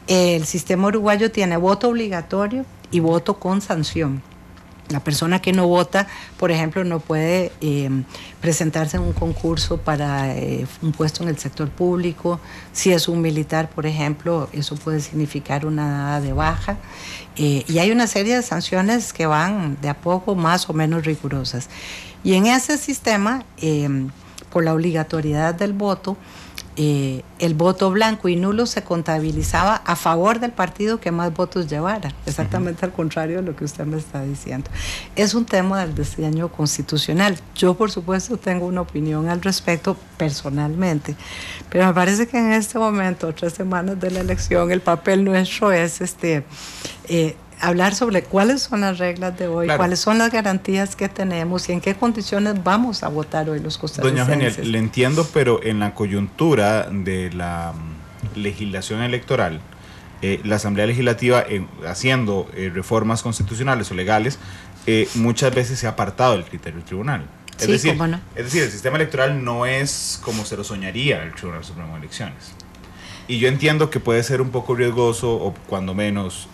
el sistema uruguayo tiene voto obligatorio y voto con sanción. La persona que no vota, por ejemplo, no puede presentarse en un concurso para un puesto en el sector público. Si es un militar, por ejemplo, eso puede significar una dada de baja. Y hay una serie de sanciones que van de a poco más o menos rigurosas. Y en ese sistema, por la obligatoriedad del voto, el voto blanco y nulo se contabilizaba a favor del partido que más votos llevara, exactamente al contrario de lo que usted me está diciendo. Es un tema del diseño constitucional. Yo, por supuesto, tengo una opinión al respecto personalmente, pero me parece que en este momento, 3 semanas de la elección, el papel nuestro es hablar sobre cuáles son las reglas de hoy, claro, cuáles son las garantías que tenemos y en qué condiciones vamos a votar hoy los costarricenses. Doña Eugenia, le entiendo, pero en la coyuntura de la legislación electoral, la Asamblea Legislativa, haciendo reformas constitucionales o legales, muchas veces se ha apartado del criterio del tribunal. Es decir, ¿cómo no? Es decir, el sistema electoral no es como se lo soñaría el Tribunal Supremo de Elecciones. Y yo entiendo que puede ser un poco riesgoso o cuando menos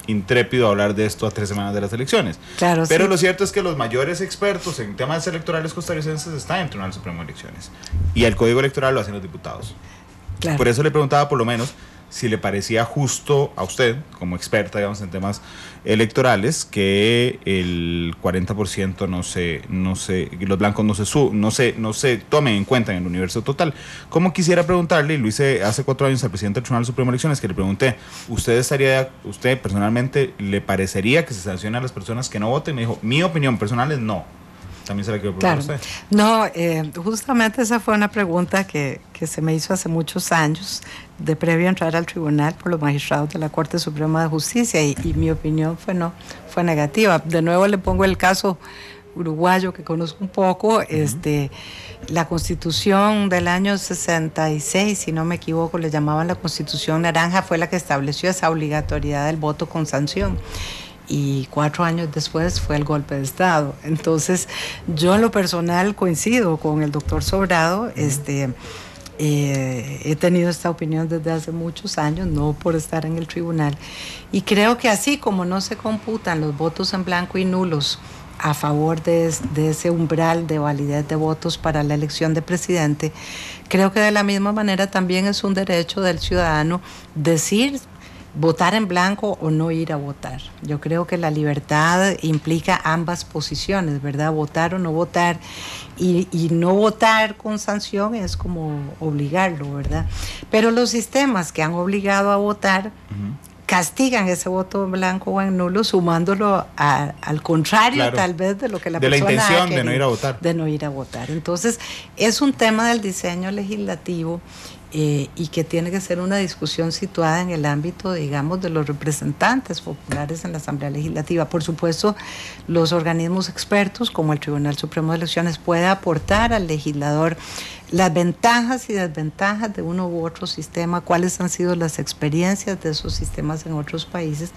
intrépido hablar de esto a 3 semanas de las elecciones. Claro, pero sí, lo cierto es que los mayores expertos en temas electorales costarricenses están en el Tribunal Supremo de Elecciones y el Código Electoral lo hacen los diputados. Claro. Por eso le preguntaba por lo menos si le parecía justo a usted, como experta, digamos, en temas electorales, que el 40% los blancos no se tomen en cuenta en el universo total. Como quisiera preguntarle, y lo hice hace 4 años al presidente del Tribunal Supremo de Elecciones, que le pregunté, ¿usted personalmente le parecería que se sancione a las personas que no voten? Me dijo, mi opinión personal es no. También se la quiero preguntar a usted. No, justamente esa fue una pregunta que se me hizo hace muchos años, de previo a entrar al tribunal por los magistrados de la Corte Suprema de Justicia, y mi opinión fue negativa. De nuevo le pongo el caso uruguayo que conozco un poco. La Constitución del año 66, si no me equivoco, le llamaban la Constitución Naranja, fue la que estableció esa obligatoriedad del voto con sanción. Y 4 años después fue el golpe de Estado. Entonces, yo en lo personal coincido con el doctor Sobrado. He tenido esta opinión desde hace muchos años, no por estar en el tribunal. Y creo que así como no se computan los votos en blanco y nulos a favor de ese umbral de validez de votos para la elección de presidente, creo que de la misma manera también es un derecho del ciudadano decir votar en blanco o no ir a votar. Yo creo que la libertad implica ambas posiciones, ¿verdad? Votar o no votar, y no votar con sanción es como obligarlo, ¿verdad? Pero los sistemas que han obligado a votar castigan ese voto en blanco o en nulo, sumándolo al contrario, claro, tal vez de lo que la persona de la intención de no ir a votar. De no ir a votar. Entonces, es un tema del diseño legislativo y que tiene que ser una discusión situada en el ámbito, digamos, de los representantes populares en la Asamblea Legislativa. Por supuesto, los organismos expertos, como el Tribunal Supremo de Elecciones, puede aportar al legislador las ventajas y desventajas de uno u otro sistema, cuáles han sido las experiencias de esos sistemas en otros países,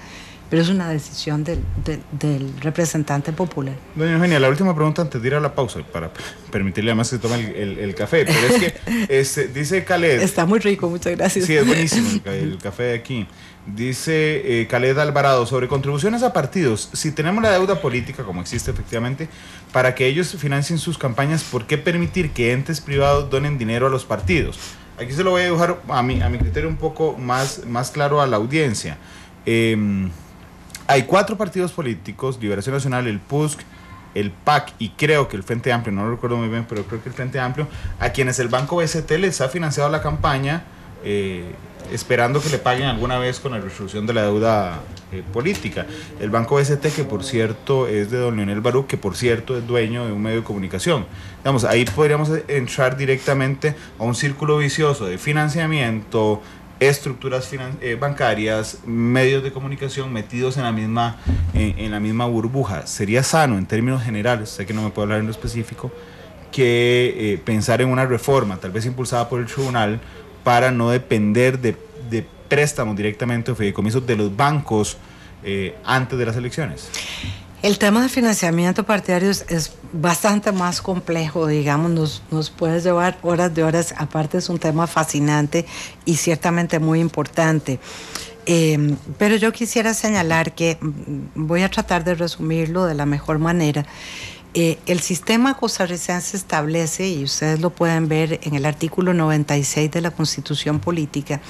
pero es una decisión del representante popular. Doña Eugenia, la última pregunta antes de ir a la pausa, para permitirle además que tome el café, pero es que dice Khaled... Está muy rico, muchas gracias. Sí, es buenísimo el café de aquí. Dice Khaled Alvarado, sobre contribuciones a partidos, si tenemos la deuda política, como existe efectivamente, para que ellos financien sus campañas, ¿por qué permitir que entes privados donen dinero a los partidos? Aquí se lo voy a dibujar a mi criterio un poco más claro a la audiencia. Hay 4 partidos políticos: Liberación Nacional, el PUSC, el PAC y creo que el Frente Amplio, no lo recuerdo muy bien, pero creo que el Frente Amplio, a quienes el Banco BCT les ha financiado la campaña, esperando que le paguen alguna vez con la resolución de la deuda política. El Banco BCT, que por cierto es de don Leonel Baruch, que por cierto es dueño de un medio de comunicación. Digamos, ahí podríamos entrar directamente a un círculo vicioso de financiamiento, estructuras bancarias, medios de comunicación metidos en la misma burbuja. Sería sano en términos generales, sé que no me puedo hablar en lo específico, que pensar en una reforma, tal vez impulsada por el tribunal, para no depender de préstamos directamente o fideicomisos de los bancos antes de las elecciones. El tema de financiamiento partidario es bastante más complejo, digamos, nos puede llevar horas de horas, aparte es un tema fascinante y ciertamente muy importante. Pero yo quisiera señalar que voy a tratar de resumirlo de la mejor manera. El sistema costarricense establece, y ustedes lo pueden ver en el artículo 96 de la Constitución Política,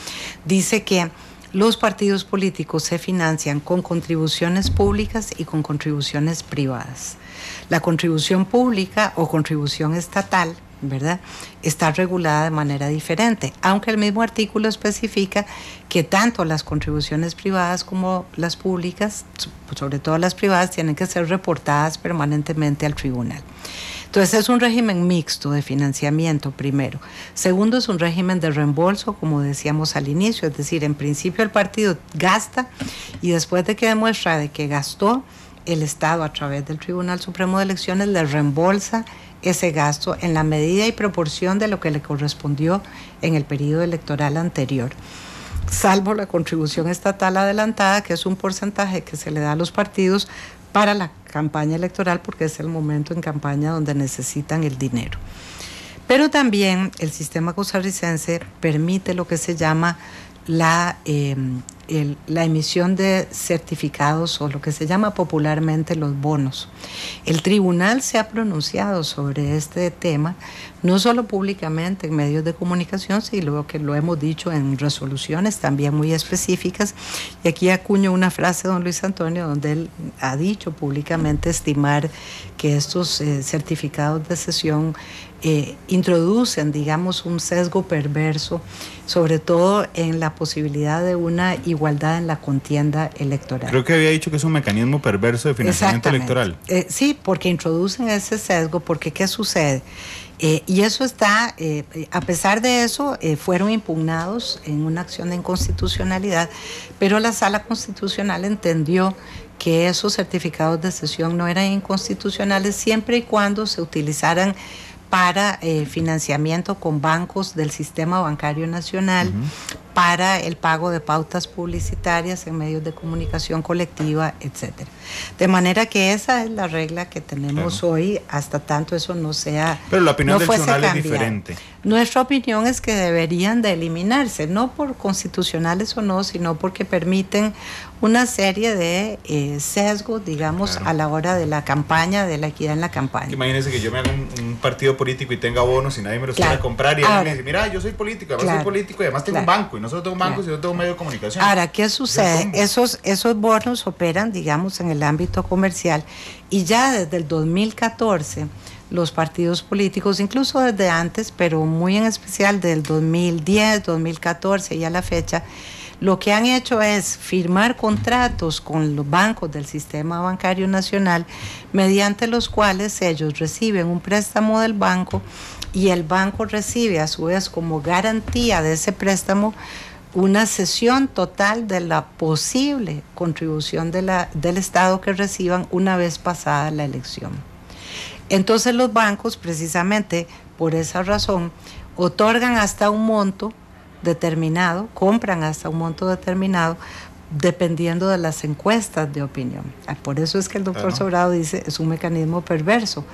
dice que los partidos políticos se financian con contribuciones públicas y con contribuciones privadas. La contribución pública o contribución estatal, ¿verdad?, está regulada de manera diferente, aunque el mismo artículo especifica que tanto las contribuciones privadas como las públicas, sobre todo las privadas, tienen que ser reportadas permanentemente al tribunal. Entonces es un régimen mixto de financiamiento, primero. Segundo, es un régimen de reembolso, como decíamos al inicio, es decir, en principio el partido gasta y después de que demuestra de que gastó, el Estado a través del Tribunal Supremo de Elecciones le reembolsa ese gasto en la medida y proporción de lo que le correspondió en el periodo electoral anterior, salvo la contribución estatal adelantada, que es un porcentaje que se le da a los partidos para la campaña electoral, porque es el momento en campaña donde necesitan el dinero. Pero también el sistema costarricense permite lo que se llama la emisión de certificados, o lo que se llama popularmente los bonos. El tribunal se ha pronunciado sobre este tema, no solo públicamente en medios de comunicación, sino que lo hemos dicho en resoluciones también muy específicas. Y aquí acuño una frase de don Luis Antonio, donde él ha dicho públicamente estimar que estos certificados de cesión introducen, digamos, un sesgo perverso, sobre todo en la posibilidad de una igualdad en la contienda electoral. Creo que había dicho que es un mecanismo perverso de financiamiento electoral. Sí, porque introducen ese sesgo, porque ¿qué sucede? Y eso está, a pesar de eso, fueron impugnados en una acción de inconstitucionalidad, pero la Sala Constitucional entendió que esos certificados de cesión no eran inconstitucionales siempre y cuando se utilizaran para financiamiento con bancos del Sistema Bancario Nacional, para el pago de pautas publicitarias en medios de comunicación colectiva, etcétera. De manera que esa es la regla que tenemos hoy, hasta tanto eso no sea... Pero la opinión del tribunal cambiado. es diferente. Nuestra opinión es que deberían de eliminarse, no por constitucionales o no, sino porque permiten una serie de sesgos, digamos, a la hora de la campaña, de la equidad en la campaña. Imagínense que yo me haga un partido político y tenga bonos y nadie me los quiera comprar y alguien me dice, mira, yo soy político, además soy político y además tengo un banco, y no solo tengo un banco, sino tengo un medio de comunicación. Ahora, ¿qué sucede? Esos bonos operan, digamos, en el ámbito comercial, y ya desde el 2014 los partidos políticos, incluso desde antes, pero muy en especial del 2010, 2014 y a la fecha, lo que han hecho es firmar contratos con los bancos del Sistema Bancario Nacional, mediante los cuales ellos reciben un préstamo del banco y el banco recibe a su vez como garantía de ese préstamo una cesión total de la posible contribución del Estado que reciban una vez pasada la elección. Entonces los bancos, precisamente por esa razón, otorgan hasta un monto determinado, compran hasta un monto determinado, dependiendo de las encuestas de opinión. Por eso es que el doctor Sobrado dice, es un mecanismo perverso.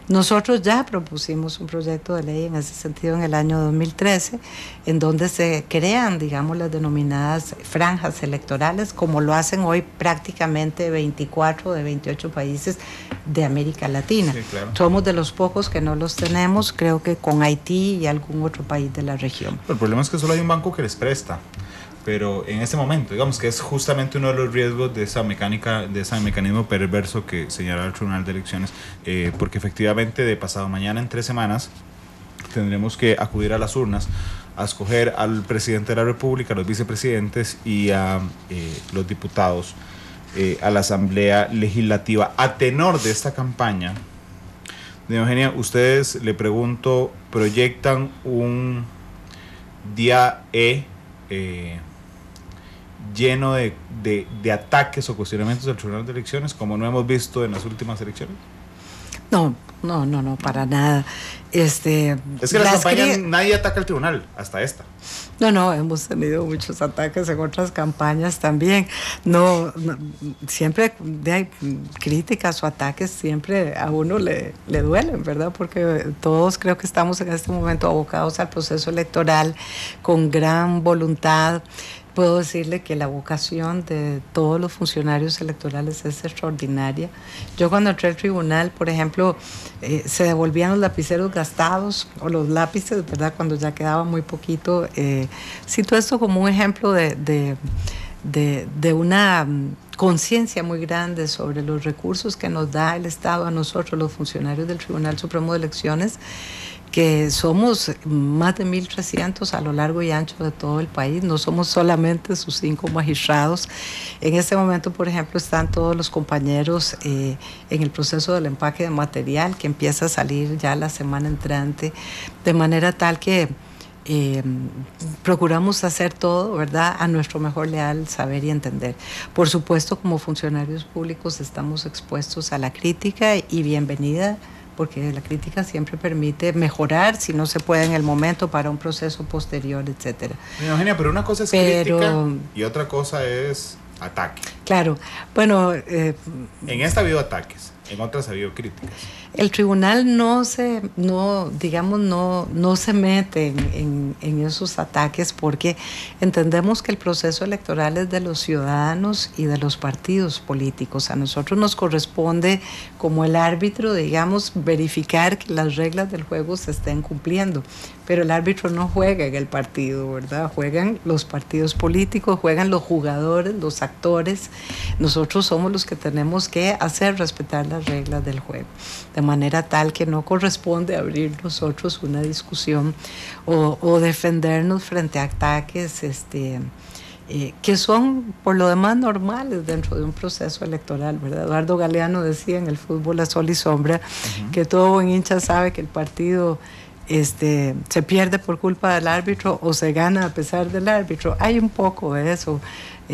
Nosotros ya propusimos un proyecto de ley en ese sentido en el año 2013, en donde se crean, digamos, las denominadas franjas electorales, como lo hacen hoy prácticamente 24 de 28 países de América Latina. Sí, claro. Somos de los pocos que no los tenemos, creo que con Haití y algún otro país de la región. El problema es que solo hay un banco que les presta. Pero en este momento, digamos que es justamente uno de los riesgos de esa mecánica, de ese mecanismo perverso que señala el Tribunal de Elecciones, porque efectivamente de pasado mañana, en 3 semanas, tendremos que acudir a las urnas a escoger al presidente de la República, a los vicepresidentes y a los diputados a la Asamblea Legislativa. A tenor de esta campaña, doña Eugenia, ustedes, le pregunto, ¿proyectan un día lleno de ataques o cuestionamientos del Tribunal de Elecciones, como no hemos visto en las últimas elecciones? No, para nada. Es que las campañas nadie ataca al tribunal, hasta esta. No, hemos tenido muchos ataques en otras campañas también. Siempre hay críticas o ataques, siempre a uno le duelen, ¿verdad? Porque todos creo que estamos en este momento abocados al proceso electoral con gran voluntad. Puedo decirle que la vocación de todos los funcionarios electorales es extraordinaria. Yo cuando entré al tribunal, por ejemplo, se devolvían los lapiceros gastados o los lápices, ¿verdad? Cuando ya quedaba muy poquito. Cito esto como un ejemplo de una conciencia muy grande sobre los recursos que nos da el Estado a nosotros, los funcionarios del Tribunal Supremo de Elecciones, que somos más de 1.300 a lo largo y ancho de todo el país, no somos solamente sus 5 magistrados. En este momento, por ejemplo, están todos los compañeros en el proceso del empaque de material, que empieza a salir ya la semana entrante, de manera tal que procuramos hacer todo, ¿verdad?, a nuestro mejor leal saber y entender. Por supuesto, como funcionarios públicos estamos expuestos a la crítica y bienvenida, porque la crítica siempre permite mejorar, si no se puede en el momento, para un proceso posterior, etcétera. Eugenia, pero una cosa es crítica y otra cosa es ataque. Claro, bueno... en esta ha habido ataques, en otras ha habido críticas. El tribunal no se mete en esos ataques, porque entendemos que el proceso electoral es de los ciudadanos y de los partidos políticos. A nosotros nos corresponde, como el árbitro, digamos, verificar que las reglas del juego se estén cumpliendo. Pero el árbitro no juega en el partido, ¿verdad? Juegan los partidos políticos, juegan los jugadores, los actores. Nosotros somos los que tenemos que hacer respetar las reglas del juego. De manera tal que no corresponde abrir nosotros una discusión o defendernos frente a ataques que son por lo demás normales dentro de un proceso electoral, ¿verdad? Eduardo Galeano decía en el fútbol a sol y sombra que todo buen hincha sabe que el partido se pierde por culpa del árbitro o se gana a pesar del árbitro. Hay un poco de eso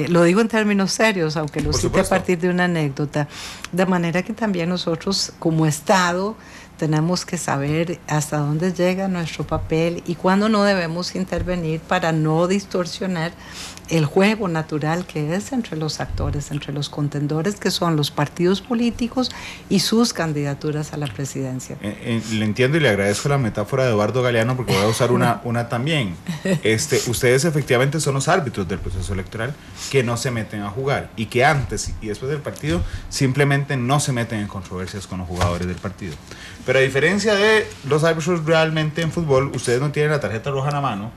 Lo digo en términos serios, aunque lo Por cite supuesto. a partir de una anécdota. De manera que también nosotros, como Estado, tenemos que saber hasta dónde llega nuestro papel y cuándo no debemos intervenir para no distorsionar el juego natural que es entre los actores, entre los contendores, que son los partidos políticos y sus candidaturas a la presidencia. Le entiendo y le agradezco la metáfora de Eduardo Galeano, porque voy a usar una también. Ustedes efectivamente son los árbitros del proceso electoral que no se meten a jugar y que antes y después del partido simplemente no se meten en controversias con los jugadores del partido. Pero a diferencia de los árbitros realmente en fútbol, ustedes no tienen la tarjeta roja en la mano,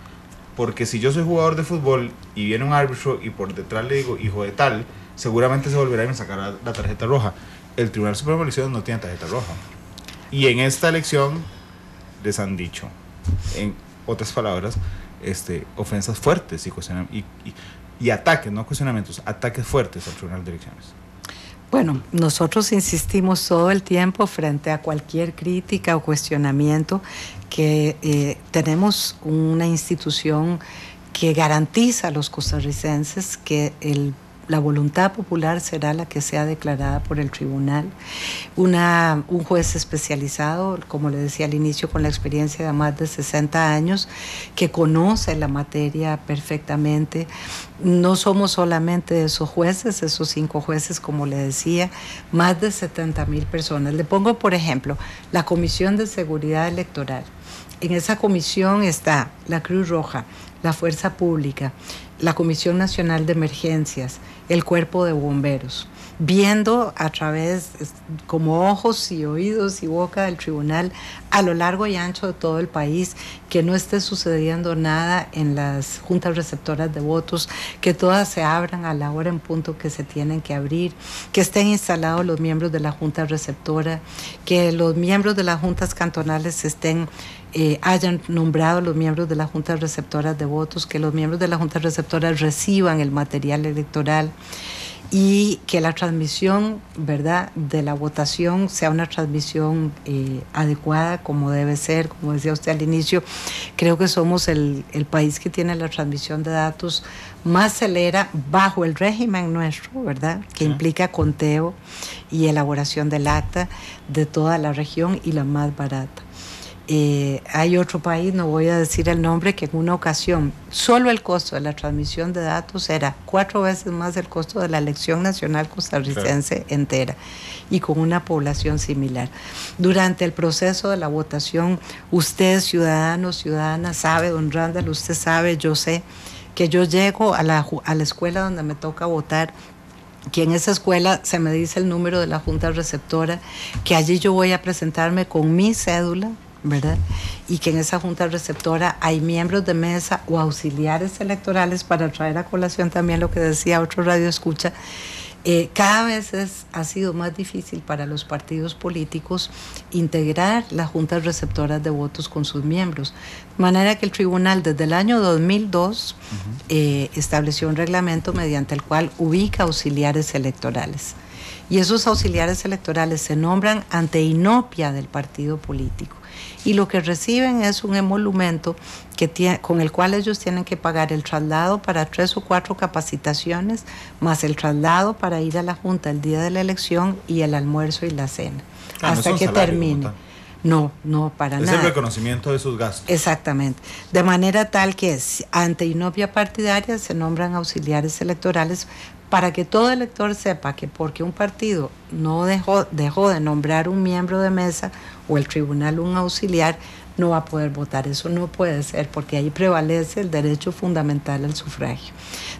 porque si yo soy jugador de fútbol y viene un árbitro y por detrás le digo hijo de tal, seguramente se volverá y me sacará la tarjeta roja. El Tribunal Supremo de Elecciones no tiene tarjeta roja. Y en esta elección les han dicho, en otras palabras, ofensas fuertes y ataques, no cuestionamientos, ataques fuertes al Tribunal de Elecciones. Bueno, nosotros insistimos todo el tiempo frente a cualquier crítica o cuestionamiento que tenemos una institución que garantiza a los costarricenses que la voluntad popular será la que sea declarada por el tribunal. Un juez especializado, como le decía al inicio, con la experiencia de más de 60 años, que conoce la materia perfectamente. No somos solamente esos jueces, esos 5 jueces, como le decía, más de 70,000 personas. Le pongo, por ejemplo, la Comisión de Seguridad Electoral. En esa comisión está la Cruz Roja, la Fuerza Pública, la Comisión Nacional de Emergencias, el Cuerpo de Bomberos, viendo a través, como ojos y oídos y boca del tribunal, a lo largo y ancho de todo el país, que no esté sucediendo nada en las juntas receptoras de votos, que todas se abran a la hora en punto que se tienen que abrir, que estén instalados los miembros de la junta receptora, que los miembros de las juntas cantonales hayan nombrado los miembros de las juntas receptoras de votos, que los miembros de las juntas receptoras reciban el material electoral y que la transmisión, ¿verdad?, de la votación sea una transmisión adecuada, como debe ser. Como decía usted al inicio, creo que somos el país que tiene la transmisión de datos más celera bajo el régimen nuestro, ¿verdad?, que implica conteo y elaboración del acta de toda la región y la más barata. Hay otro país, no voy a decir el nombre, que en una ocasión solo el costo de la transmisión de datos era 4 veces más el costo de la elección nacional costarricense entera, y con una población similar. Durante el proceso de la votación, usted, ciudadano, ciudadana, sabe, don Randall, usted sabe, yo sé, que yo llego a la escuela donde me toca votar, que en esa escuela se me dice el número de la junta receptora, que allí yo voy a presentarme con mi cédula, ¿verdad? Y que en esa junta receptora hay miembros de mesa o auxiliares electorales, para traer a colación también lo que decía otro radio escucha. Cada vez ha sido más difícil para los partidos políticos integrar las juntas receptoras de votos con sus miembros. De manera que el tribunal desde el año 2002 estableció un reglamento mediante el cual ubica auxiliares electorales. Y esos auxiliares electorales se nombran ante inopia del partido político. Y lo que reciben es un emolumento con el cual ellos tienen que pagar el traslado para 3 o 4 capacitaciones, más el traslado para ir a la junta el día de la elección y el almuerzo y la cena, hasta que termine. No, para nada. Es el reconocimiento de sus gastos. Exactamente. De manera tal que ante inopia partidaria se nombran auxiliares electorales, para que todo elector sepa que porque un partido no dejó de nombrar un miembro de mesa o el tribunal un auxiliar, no va a poder votar. Eso no puede ser, porque ahí prevalece el derecho fundamental al sufragio.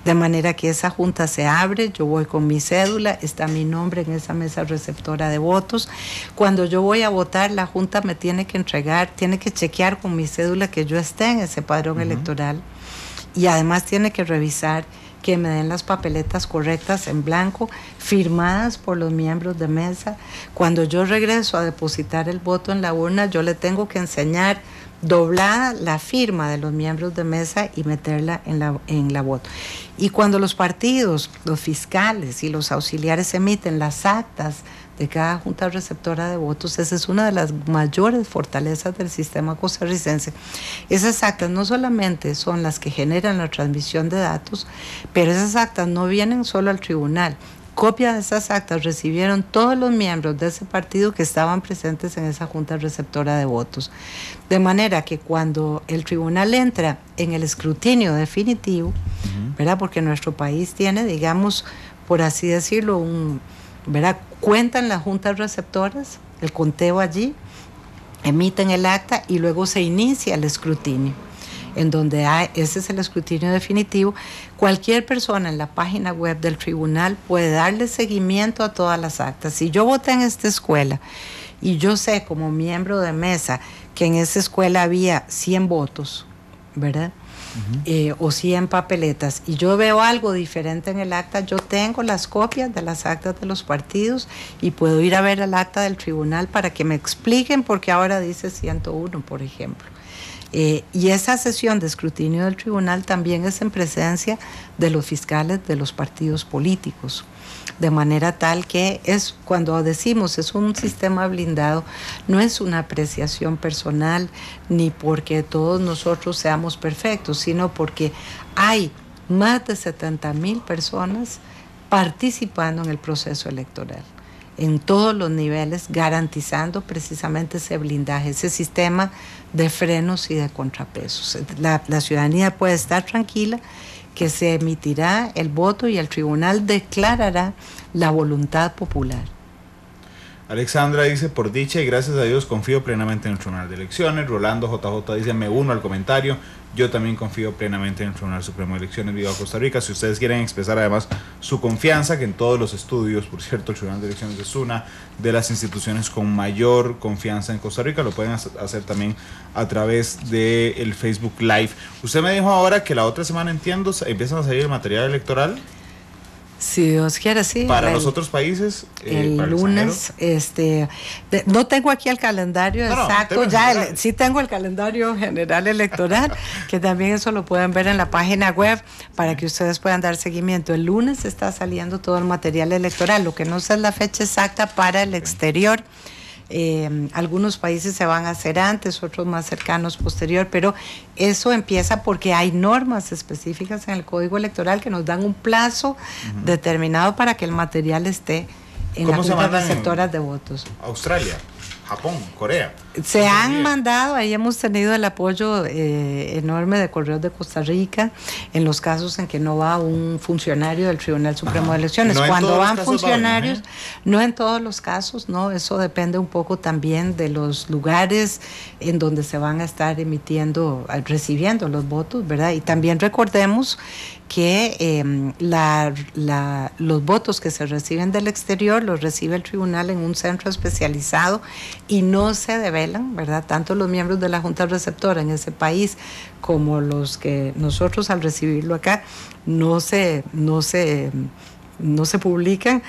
De manera que esa junta se abre, yo voy con mi cédula, está mi nombre en esa mesa receptora de votos. Cuando yo voy a votar, la junta me tiene que chequear con mi cédula que yo esté en ese padrón electoral, y además tiene que revisar que me den las papeletas correctas en blanco, firmadas por los miembros de mesa. Cuando yo regreso a depositar el voto en la urna, yo le tengo que enseñar doblada la firma de los miembros de mesa y meterla en la voto. Y cuando los partidos, los fiscales y los auxiliares emiten las actas de cada junta receptora de votos. Esa es una de las mayores fortalezas del sistema costarricense. Esas actas no solamente son las que generan la transmisión de datos, pero esas actas no vienen solo al tribunal. Copia de esas actas recibieron todos los miembros de ese partido que estaban presentes en esa junta receptora de votos. De manera que cuando el tribunal entra en el escrutinio definitivo, ¿verdad? Porque nuestro país tiene, digamos, por así decirlo, ¿verdad? Cuentan las juntas receptoras, el conteo allí, emiten el acta y luego se inicia el escrutinio, en donde ese es el escrutinio definitivo. Cualquier persona en la página web del tribunal puede darle seguimiento a todas las actas. Si yo voté en esta escuela y yo sé como miembro de mesa que en esa escuela había 100 votos, ¿verdad? O 100 papeletas, y yo veo algo diferente en el acta, yo tengo las copias de las actas de los partidos y puedo ir a ver el acta del tribunal para que me expliquen por qué ahora dice 101, por ejemplo. Y esa sesión de escrutinio del tribunal también es en presencia de los fiscales de los partidos políticos, de manera tal que es, cuando decimos es un sistema blindado, no es una apreciación personal ni porque todos nosotros seamos perfectos, sino porque hay más de 70,000 personas participando en el proceso electoral, en todos los niveles, garantizando precisamente ese blindaje, ese sistema de frenos y de contrapesos. La ciudadanía puede estar tranquila que se emitirá el voto y el tribunal declarará la voluntad popular. Alexandra dice, por dicha y gracias a Dios confío plenamente en el Tribunal de Elecciones. Rolando JJ dice, me uno al comentario, yo también confío plenamente en el Tribunal Supremo de Elecciones. Viva Costa Rica. Si ustedes quieren expresar además su confianza, que en todos los estudios, por cierto, el Tribunal de Elecciones es una de las instituciones con mayor confianza en Costa Rica, lo pueden hacer también a través del Facebook Live. Usted me dijo ahora que la otra semana, entiendo, empiezan a salir el material electoral. Si Dios quiere, sí. Para los otros países, el lunes, no tengo aquí el calendario exacto, sí tengo el calendario general electoral, que también eso lo pueden ver en la página web para que ustedes puedan dar seguimiento. El lunes está saliendo todo el material electoral, lo que no sé es la fecha exacta para el exterior. Algunos países se van a hacer antes, otros más cercanos posterior, pero eso empieza porque hay normas específicas en el Código Electoral que nos dan un plazo determinado para que el material esté en las juntas receptoras de votos. Australia, Japón, Corea. Se han mandado, ahí hemos tenido el apoyo enorme de Correos de Costa Rica en los casos en que no va un funcionario del Tribunal Supremo de Elecciones. No, cuando van funcionarios, no en todos los casos, no, eso depende un poco también de los lugares en donde se van a estar recibiendo los votos, ¿verdad? Y también recordemos que los votos que se reciben del exterior los recibe el tribunal en un centro especializado y no se develan, ¿verdad? Tanto los miembros de la Junta Receptora en ese país como los que nosotros al recibirlo acá no se publican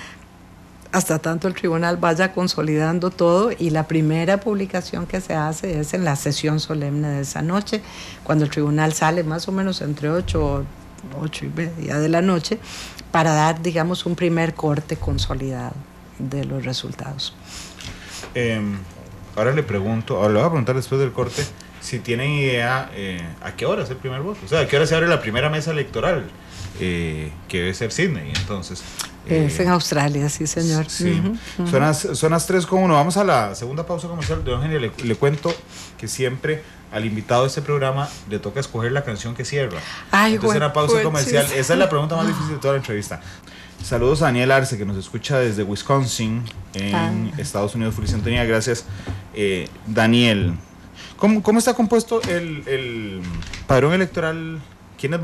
hasta tanto el tribunal vaya consolidando todo, y la primera publicación que se hace es en la sesión solemne de esa noche, cuando el tribunal sale más o menos entre 8:30 de la noche, para dar, digamos, un primer corte consolidado de los resultados. Ahora le voy a preguntar después del corte, si tienen idea a qué hora es el primer voto, o sea, a qué hora se abre la primera mesa electoral, que debe ser Sydney, entonces. Es en Australia, sí, señor. Sí. Son las 3:01. Vamos a la segunda pausa comercial. De Eugenio, le cuento que siempre al invitado de este programa le toca escoger la canción que cierra. Entonces, en la pausa comercial, esa es la pregunta más difícil de toda la entrevista. Saludos a Daniel Arce, que nos escucha desde Wisconsin, en Estados Unidos. Feliz sintonía, gracias, Daniel. ¿Cómo está compuesto el padrón electoral? ¿Quiénes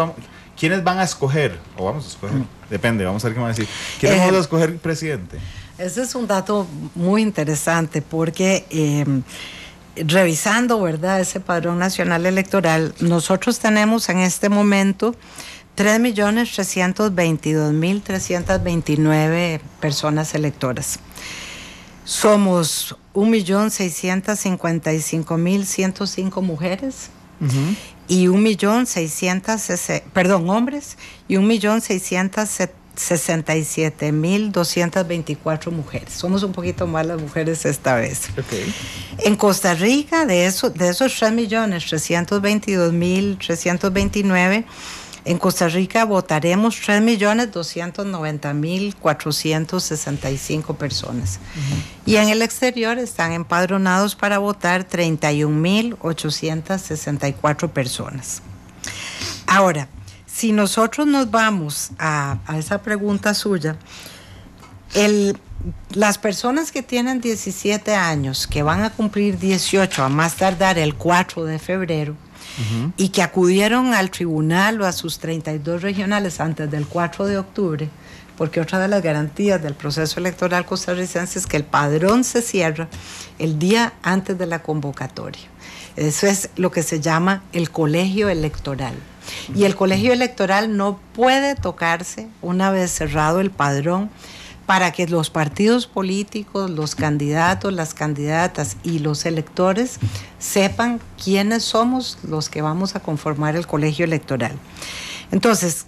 van a escoger? O vamos a escoger, depende, vamos a ver qué van a decir. ¿Quiénes vamos a escoger presidente? Ese es un dato muy interesante porque revisando, ¿verdad?, ese padrón nacional electoral, nosotros tenemos en este momento 3.322.329 personas electoras. Somos 1.655.105 mujeres. Y hombres, y 1.670.000 67.224 mujeres. Somos un poquito más las mujeres esta vez. Okay. En Costa Rica, de esos 3.322.329, en Costa Rica votaremos 3.290.465 personas. Y en el exterior están empadronados para votar 31.864 personas. Ahora, si nosotros nos vamos a esa pregunta suya, las personas que tienen 17 años, que van a cumplir 18 a más tardar el 4 de febrero, y que acudieron al tribunal o a sus 32 regionales antes del 4 de octubre, porque otra de las garantías del proceso electoral costarricense es que el padrón se cierra el día antes de la convocatoria. Eso es lo que se llama el colegio electoral. Y el colegio electoral no puede tocarse una vez cerrado el padrón, para que los partidos políticos, los candidatos, las candidatas y los electores sepan quiénes somos los que vamos a conformar el colegio electoral. Entonces,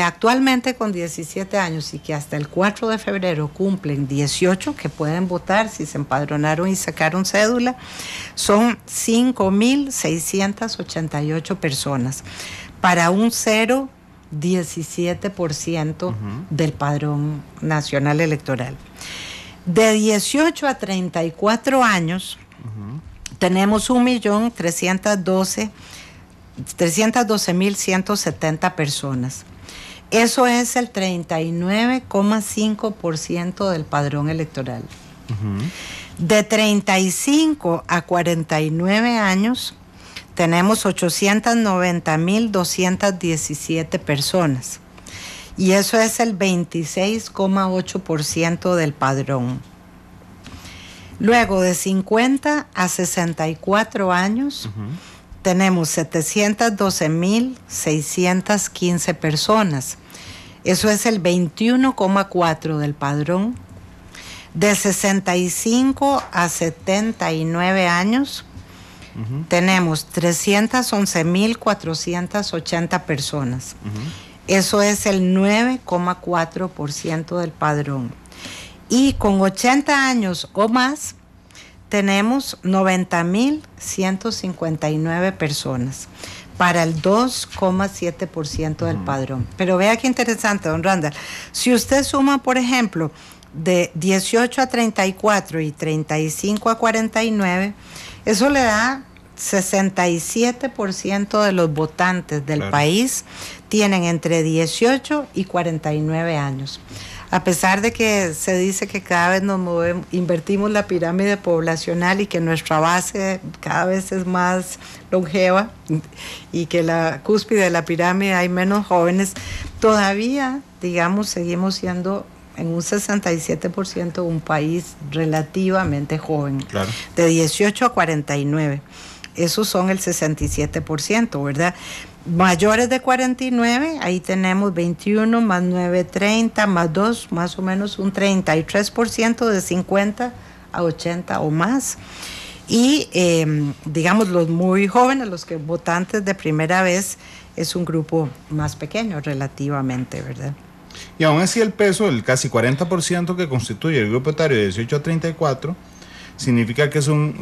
actualmente con 17 años y que hasta el 4 de febrero cumplen 18, que pueden votar si se empadronaron y sacaron cédula, son 5.688 personas, para un 0,17% del padrón nacional electoral. De 18 a 34 años, tenemos 312.170 personas. Eso es el 39,5% del padrón electoral. De 35 a 49 años, tenemos 890.217 personas. Y eso es el 26,8% del padrón. Luego, de 50 a 64 años, tenemos 712.615 personas. Eso es el 21,4% del padrón. De 65 a 79 años, tenemos 311.480 personas. Eso es el 9,4% del padrón. Y con 80 años o más, tenemos 90.159 personas, para el 2,7% del padrón. Pero vea qué interesante, don Randall. Si usted suma, por ejemplo, de 18 a 34 y 35 a 49, eso le da 67% de los votantes del país tienen entre 18 y 49 años. A pesar de que se dice que cada vez invertimos la pirámide poblacional y que nuestra base cada vez es más longeva y que la cúspide de la pirámide hay menos jóvenes, todavía, digamos, seguimos siendo en un 67% un país relativamente joven, de 18 a 49. Esos son el 67%, ¿verdad? Mayores de 49, ahí tenemos 21 más 9, 30, más 2, más o menos un 33% de 50 a 80 o más. Y, digamos, los muy jóvenes, los que votantes de primera vez, es un grupo más pequeño relativamente, ¿verdad? Y aún así el peso, el casi 40% que constituye el grupo etario de 18 a 34, significa que es un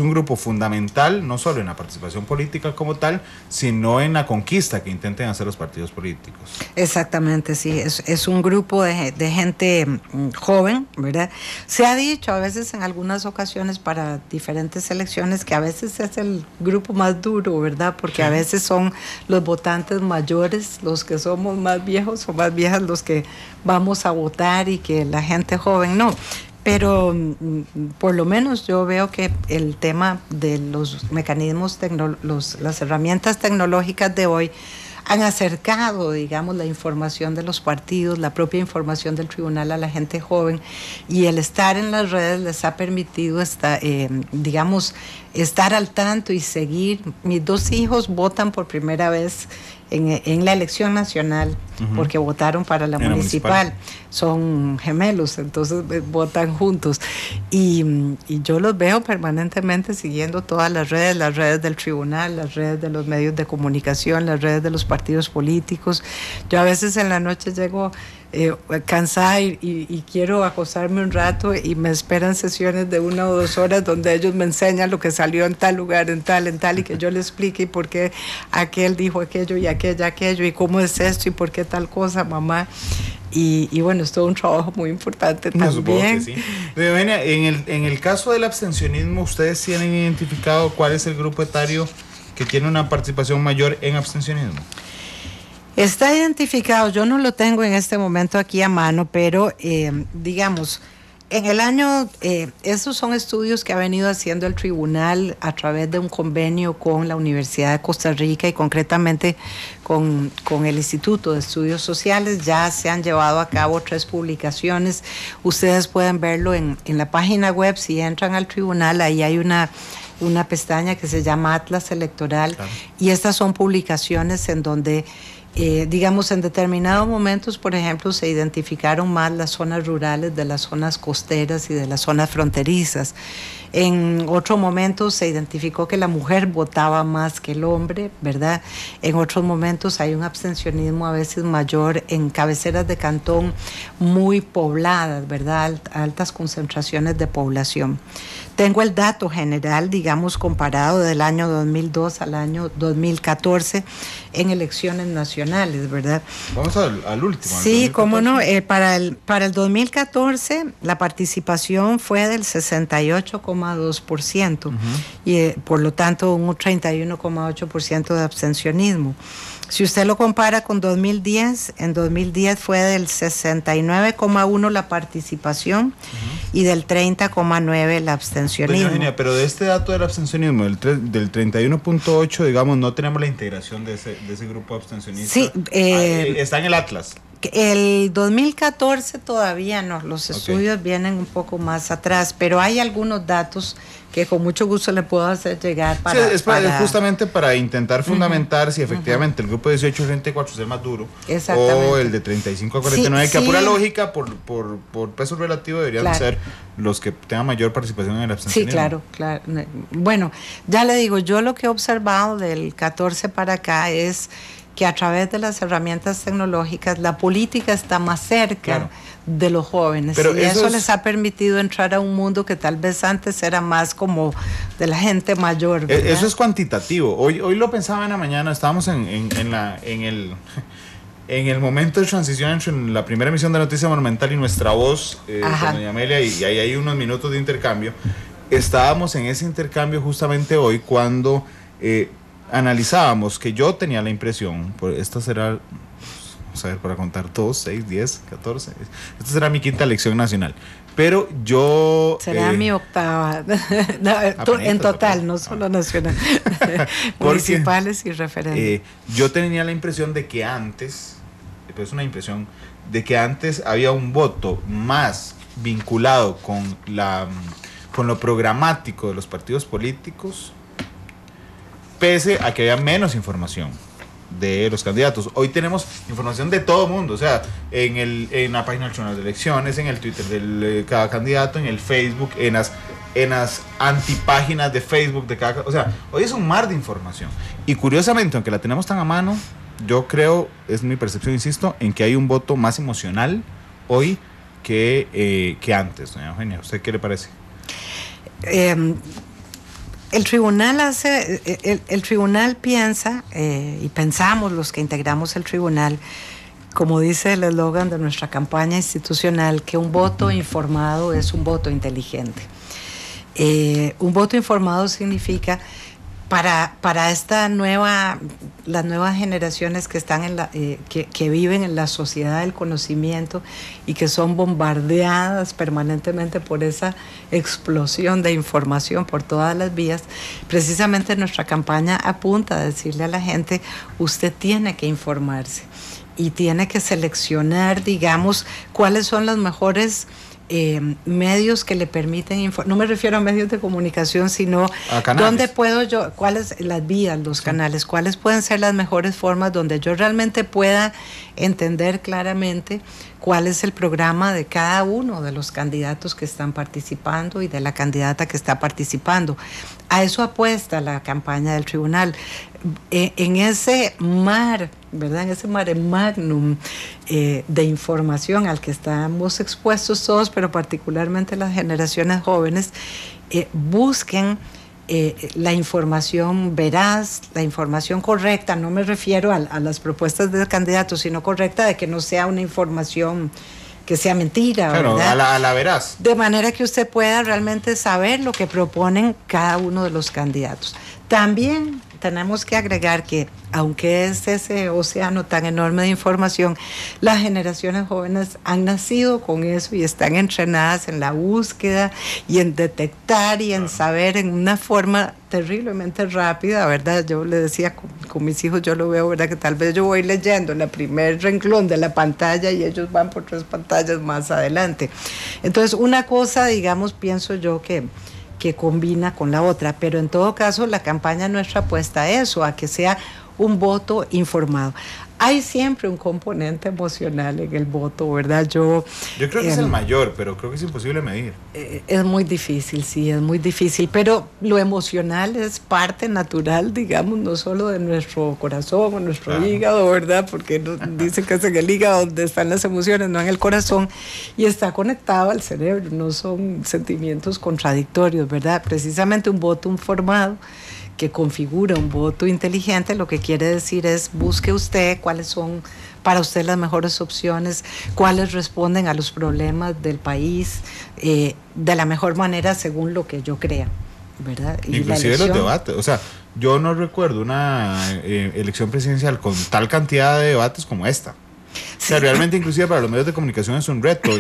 grupo fundamental, no solo en la participación política como tal, sino en la conquista que intenten hacer los partidos políticos. Exactamente, sí, es un grupo de gente joven, ¿verdad? Se ha dicho a veces en algunas ocasiones para diferentes elecciones que a veces es el grupo más duro, ¿verdad? Porque a veces son los votantes mayores, los que somos más viejos o más viejas, los que vamos a votar y que la gente joven no. Pero por lo menos yo veo que el tema de los mecanismos, las herramientas tecnológicas de hoy han acercado, digamos, la información de los partidos, la propia información del tribunal a la gente joven, y el estar en las redes les ha permitido digamos, estar al tanto y seguir. Mis dos hijos votan por primera vez en la elección nacional, porque votaron para la municipal. Son gemelos, entonces votan juntos. Y yo los veo permanentemente siguiendo todas las redes del tribunal, las redes de los medios de comunicación, las redes de los partidos políticos. Yo a veces en la noche llego cansada y quiero acostarme un rato y me esperan sesiones de 1 o 2 horas donde ellos me enseñan lo que salió en tal lugar, en tal, y que yo le explique y por qué aquel dijo aquello y aquello y cómo es esto y por qué tal cosa, mamá. Y bueno, es todo un trabajo muy importante también. Supongo que sí. Eugenia, en el caso del abstencionismo, ¿ustedes tienen identificado cuál es el grupo etario que tiene una participación mayor en abstencionismo? Está identificado, yo no lo tengo en este momento aquí a mano, pero digamos, en el año, estos son estudios que ha venido haciendo el tribunal a través de un convenio con la Universidad de Costa Rica y concretamente con el Instituto de Estudios Sociales. Ya se han llevado a cabo 3 publicaciones. Ustedes pueden verlo en la página web. Si entran al tribunal, ahí hay una pestaña que se llama Atlas Electoral. Claro. Y estas son publicaciones en donde digamos, en determinados momentos, por ejemplo, se identificaron más las zonas rurales de las zonas costeras y de las zonas fronterizas. En otro momento se identificó que la mujer votaba más que el hombre, ¿verdad? En otros momentos hay un abstencionismo a veces mayor en cabeceras de cantón muy pobladas, ¿verdad? Altas concentraciones de población. Tengo el dato general, digamos, comparado del año 2002 al año 2014 en elecciones nacionales, ¿verdad? Vamos al último. Sí, cómo no. Para el 2014 la participación fue del 68,2% y por lo tanto un 31,8% de abstencionismo. Si usted lo compara con 2010, en 2010 fue del 69,1% la participación y del 30,9% el abstencionismo. Eugenia, pero de este dato del abstencionismo, del 31,8%, digamos, no tenemos la integración de ese grupo abstencionista. Sí, está en el Atlas. El 2014 todavía no, los estudios vienen un poco más atrás, pero hay algunos datos que con mucho gusto le puedo hacer llegar para... Sí, es justamente para intentar fundamentar si efectivamente el grupo de 18 a 34 es el más duro o el de 35 a 49, que a pura lógica, por peso relativo deberían ser los que tengan mayor participación en el abstencionismo. Sí, claro. Bueno, ya le digo, yo lo que he observado del 14 para acá es que a través de las herramientas tecnológicas la política está más cerca de los jóvenes. Pero y eso les ha permitido entrar a un mundo que tal vez antes era más como de la gente mayor, ¿verdad? Eso es cuantitativo. Hoy lo pensaba en la mañana, estábamos en el momento de transición entre la primera emisión de Noticia Monumental y Nuestra Voz, con doña Amelia, y ahí hay unos minutos de intercambio. Estábamos en ese intercambio justamente hoy cuando analizábamos que yo tenía la impresión, esta será, vamos a ver, para contar 2, 6, 10, 14, esta será mi 5ª elección nacional, pero yo... Será mi 8ª, no, en total, no solo nacional, municipales y referentes. Yo tenía la impresión de que antes, pero es una impresión, de que antes había un voto más vinculado con lo programático de los partidos políticos, pese a que había menos información de los candidatos. Hoy tenemos información de todo el mundo, o sea, en la página nacional de elecciones, en el Twitter de cada candidato, en el Facebook, en las antipáginas de Facebook de cada... O sea, hoy es un mar de información. Y curiosamente, aunque la tenemos tan a mano, yo creo, es mi percepción, insisto, en que hay un voto más emocional hoy que antes. Doña Eugenia, ¿usted qué le parece? El tribunal piensa, y pensamos los que integramos el tribunal, como dice el eslogan de nuestra campaña institucional, que un voto informado es un voto inteligente. Un voto informado significa, para las nuevas generaciones que están que viven en la sociedad del conocimiento y que son bombardeadas permanentemente por esa explosión de información por todas las vías, precisamente nuestra campaña apunta a decirle a la gente: usted tiene que informarse y tiene que seleccionar, digamos, cuáles son los mejores medios que le permiten no me refiero a medios de comunicación, sino dónde puedo yo, cuáles las vías, los canales, cuáles pueden ser las mejores formas donde yo realmente pueda entender claramente cuál es el programa de cada uno de los candidatos que están participando y de la candidata que está participando. A eso apuesta la campaña del tribunal. en ese mar, ¿verdad? En ese mare magnum de información al que estamos expuestos todos, pero particularmente las generaciones jóvenes, busquen la información veraz, la información correcta. No me refiero a las propuestas del candidato, sino correcta, de que no sea una información que sea mentira, claro, ¿verdad? a la veraz. De manera que usted pueda realmente saber lo que proponen cada uno de los candidatos. También tenemos que agregar que, aunque es ese océano tan enorme de información, las generaciones jóvenes han nacido con eso y están entrenadas en la búsqueda y en detectar y en saber en una forma terriblemente rápida, ¿verdad? Yo le decía con mis hijos, yo lo veo, ¿verdad? Que tal vez yo voy leyendo el primer renglón de la pantalla y ellos van por 3 pantallas más adelante. Entonces, una cosa, digamos, pienso yo que combina con la otra, pero en todo caso la campaña nuestra apuesta a eso, a que sea un voto informado. Hay siempre un componente emocional en el voto, ¿verdad? Yo creo que es el mayor, pero creo que es imposible medir. Es muy difícil, sí, es muy difícil, pero lo emocional es parte natural, digamos, no solo de nuestro corazón o nuestro hígado, ¿verdad? Porque dicen que es en el hígado donde están las emociones, no en el corazón, y está conectado al cerebro, no son sentimientos contradictorios, ¿verdad? Precisamente un voto informado que configura un voto inteligente, lo que quiere decir es busque usted cuáles son para usted las mejores opciones, cuáles responden a los problemas del país de la mejor manera según lo que yo crea, ¿verdad? Y inclusive los debates, o sea, yo no recuerdo una elección presidencial con tal cantidad de debates como esta. O sea, realmente inclusive para los medios de comunicación es un reto.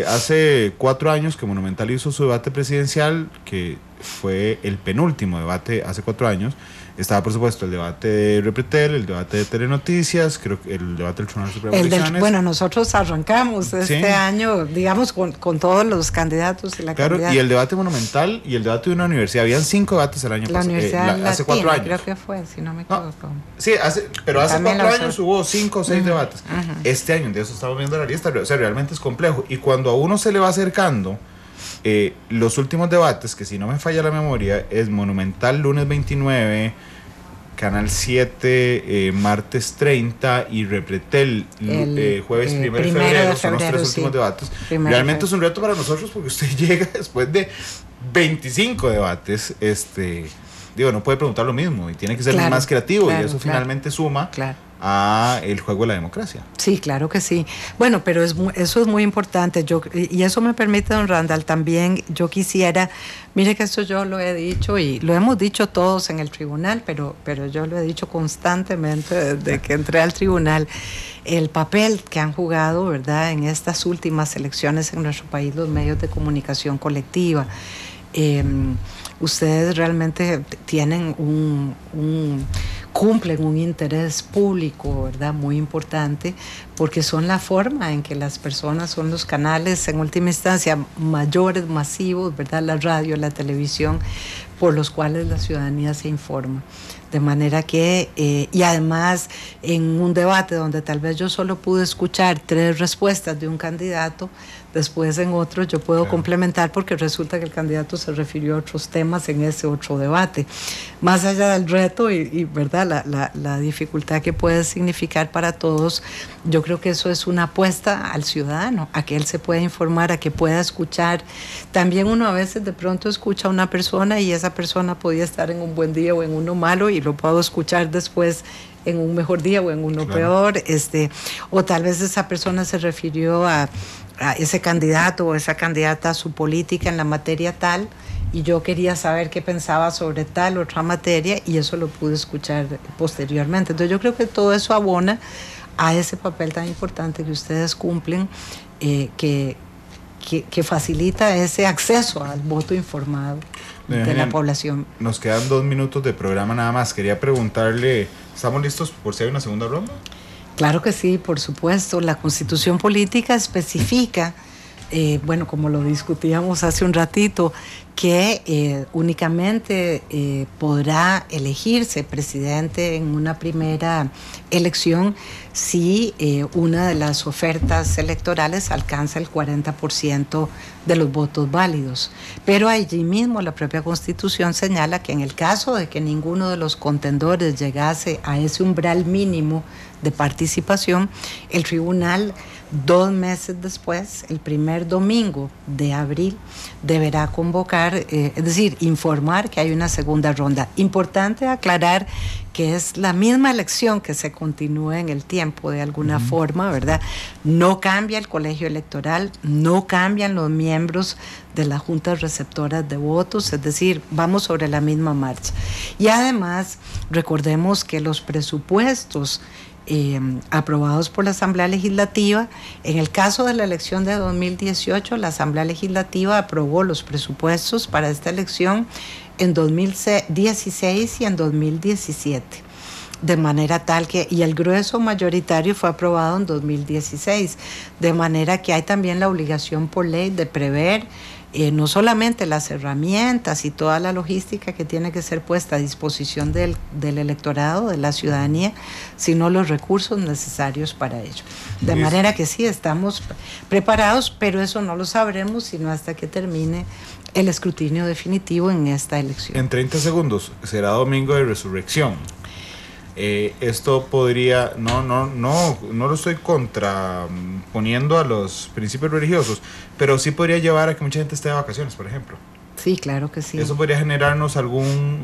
Hace 4 años que Monumental hizo su debate presidencial, que fue el penúltimo debate hace 4 años, estaba por supuesto el debate de Repretel, el debate de Telenoticias, creo que el debate del Tribunal Supremo de Elecciones. Bueno, nosotros arrancamos este año, digamos, con todos los candidatos y la candidata. Y el debate Monumental y el debate de una universidad. Habían 5 debates el año pasado. Hace 4 años. Creo que fue, si no me equivoco. Sí, pero hace 4 años hubo 5 o 6 debates. Este año, de eso estamos viendo la lista, o sea, realmente es complejo. Y cuando a uno se le va acercando los últimos debates, que si no me falla la memoria, es Monumental lunes 29, Canal 7 martes 30 y Repretel jueves 1 de febrero, son los 3 últimos debates. Realmente es un reto para nosotros porque usted llega después de 25 debates, no puede preguntar lo mismo y tiene que ser más creativo, y eso finalmente suma a el juego de la democracia. Sí, claro que sí. Bueno, pero eso es muy importante. Y eso me permite, don Randall, también yo quisiera, mire que esto yo lo he dicho y lo hemos dicho todos en el tribunal, pero yo lo he dicho constantemente desde que entré al tribunal, el papel que han jugado, ¿verdad?, en estas últimas elecciones en nuestro país los medios de comunicación colectiva. Ustedes realmente tienen cumplen un interés público, ¿verdad?, muy importante, porque son la forma en que las personas, son los canales en última instancia mayores, masivos, ¿verdad?, la radio, la televisión, por los cuales la ciudadanía se informa. De manera que, y además en un debate donde tal vez yo solo pude escuchar 3 respuestas de un candidato, después en otro yo puedo complementar porque resulta que el candidato se refirió a otros temas en ese otro debate. Más allá del reto y ¿verdad?, la dificultad que puede significar para todos, yo creo que eso es una apuesta al ciudadano, a que él se pueda informar, a que pueda escuchar. También uno a veces de pronto escucha a una persona y esa persona podía estar en un buen día o en uno malo y lo puedo escuchar después en un mejor día o en uno peor, o tal vez esa persona se refirió a ese candidato o esa candidata a su política en la materia tal, y yo quería saber qué pensaba sobre tal otra materia y eso lo pude escuchar posteriormente. Entonces yo creo que todo eso abona a ese papel tan importante que ustedes cumplen, que facilita ese acceso al voto informado de la población. Nos quedan 2 minutos de programa nada más. Quería preguntarle, ¿estamos listos por si hay una segunda ronda? Claro que sí, por supuesto. La Constitución Política especifica, bueno, como lo discutíamos hace un ratito, que únicamente podrá elegirse presidente en una primera elección si una de las ofertas electorales alcanza el 40% de los votos válidos. Pero allí mismo la propia Constitución señala que en el caso de que ninguno de los contendores llegase a ese umbral mínimo de participación, el tribunal 2 meses después, el primer domingo de abril, deberá convocar, es decir, informar que hay una segunda ronda. Importante aclarar que es la misma elección que se continúa en el tiempo de alguna forma, ¿verdad? No cambia el colegio electoral, no cambian los miembros de las juntas receptoras de votos, es decir, vamos sobre la misma marcha. Y además, recordemos que los presupuestos aprobados por la Asamblea Legislativa, en el caso de la elección de 2018, la Asamblea Legislativa aprobó los presupuestos para esta elección en 2016 y en 2017, de manera tal que, y el grueso mayoritario fue aprobado en 2016, de manera que hay también la obligación por ley de prever no solamente las herramientas y toda la logística que tiene que ser puesta a disposición del electorado, de la ciudadanía, sino los recursos necesarios para ello. De manera que sí, estamos preparados, pero eso no lo sabremos sino hasta que termine el escrutinio definitivo en esta elección. En 30 segundos, será domingo de resurrección. Esto podría, no lo estoy contraponiendo a los principios religiosos, pero sí podría llevar a que mucha gente esté de vacaciones, por ejemplo. Sí, claro que sí. ¿Eso podría generarnos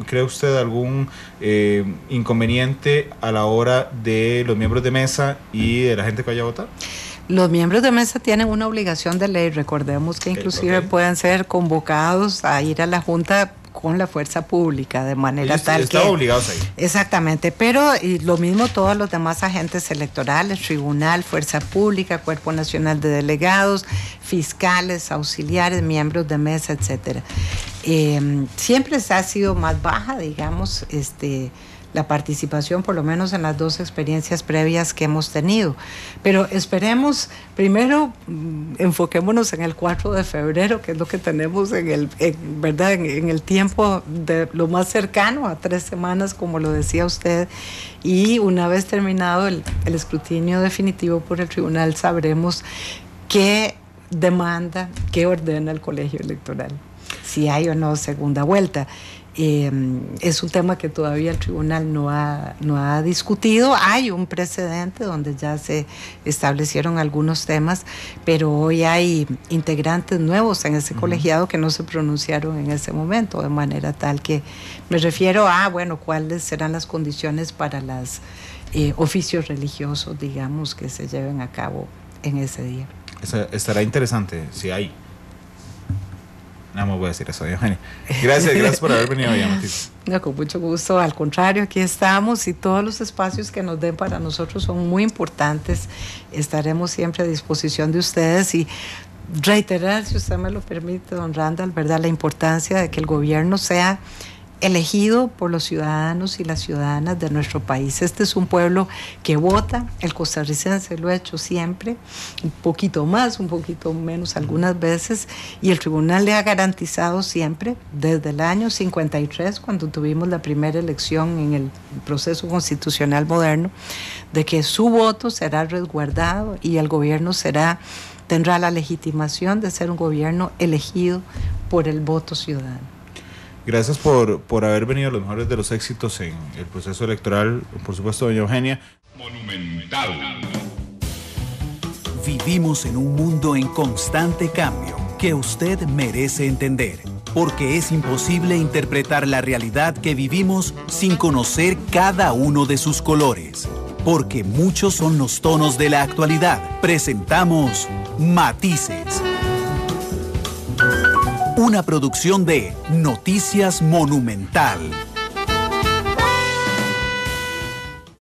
cree usted, algún inconveniente a la hora de los miembros de mesa y de la gente que vaya a votar? Los miembros de mesa tienen una obligación de ley. Recordemos que inclusive pueden ser convocados a ir a la Junta con la fuerza pública, de manera tal que... Están obligados a ir. Exactamente, pero y lo mismo todos los demás agentes electorales, tribunal, fuerza pública, Cuerpo Nacional de Delegados, fiscales, auxiliares, miembros de mesa, etcétera. Siempre se ha sido más baja, digamos, la participación, por lo menos en las 2 experiencias previas que hemos tenido. Pero esperemos, primero, enfoquémonos en el 4 de febrero, que es lo que tenemos ¿verdad? En el tiempo de lo más cercano, a 3 semanas, como lo decía usted, y una vez terminado el escrutinio definitivo por el tribunal, sabremos qué demanda, qué ordena el colegio electoral, si hay o no segunda vuelta. Es un tema que todavía el tribunal no ha discutido. Hay un precedente donde ya se establecieron algunos temas, pero hoy hay integrantes nuevos en ese colegiado que no se pronunciaron en ese momento, de manera tal que me refiero a, bueno, cuáles serán las condiciones para los oficios religiosos, digamos, que se lleven a cabo en ese día. Estará interesante, si hay. No me voy a decir eso, Eugenia. Gracias por haber venido hoy, Matices. No, con mucho gusto, al contrario, aquí estamos y todos los espacios que nos den para nosotros son muy importantes. Estaremos siempre a disposición de ustedes y reiterar, si usted me lo permite, don Randall, ¿verdad?, la importancia de que el gobierno sea elegido por los ciudadanos y las ciudadanas de nuestro país. Este es un pueblo que vota, el costarricense lo ha hecho siempre, un poquito más, un poquito menos algunas veces, y el tribunal le ha garantizado siempre, desde el año 53, cuando tuvimos la primera elección en el proceso constitucional moderno, de que su voto será resguardado y el gobierno tendrá la legitimación de ser un gobierno elegido por el voto ciudadano. Gracias por haber venido, a los mejores de los éxitos en el proceso electoral, por supuesto, doña Eugenia. Monumental. Vivimos en un mundo en constante cambio que usted merece entender, porque es imposible interpretar la realidad que vivimos sin conocer cada uno de sus colores. Porque muchos son los tonos de la actualidad. Presentamos Matices. Una producción de Noticias Monumental.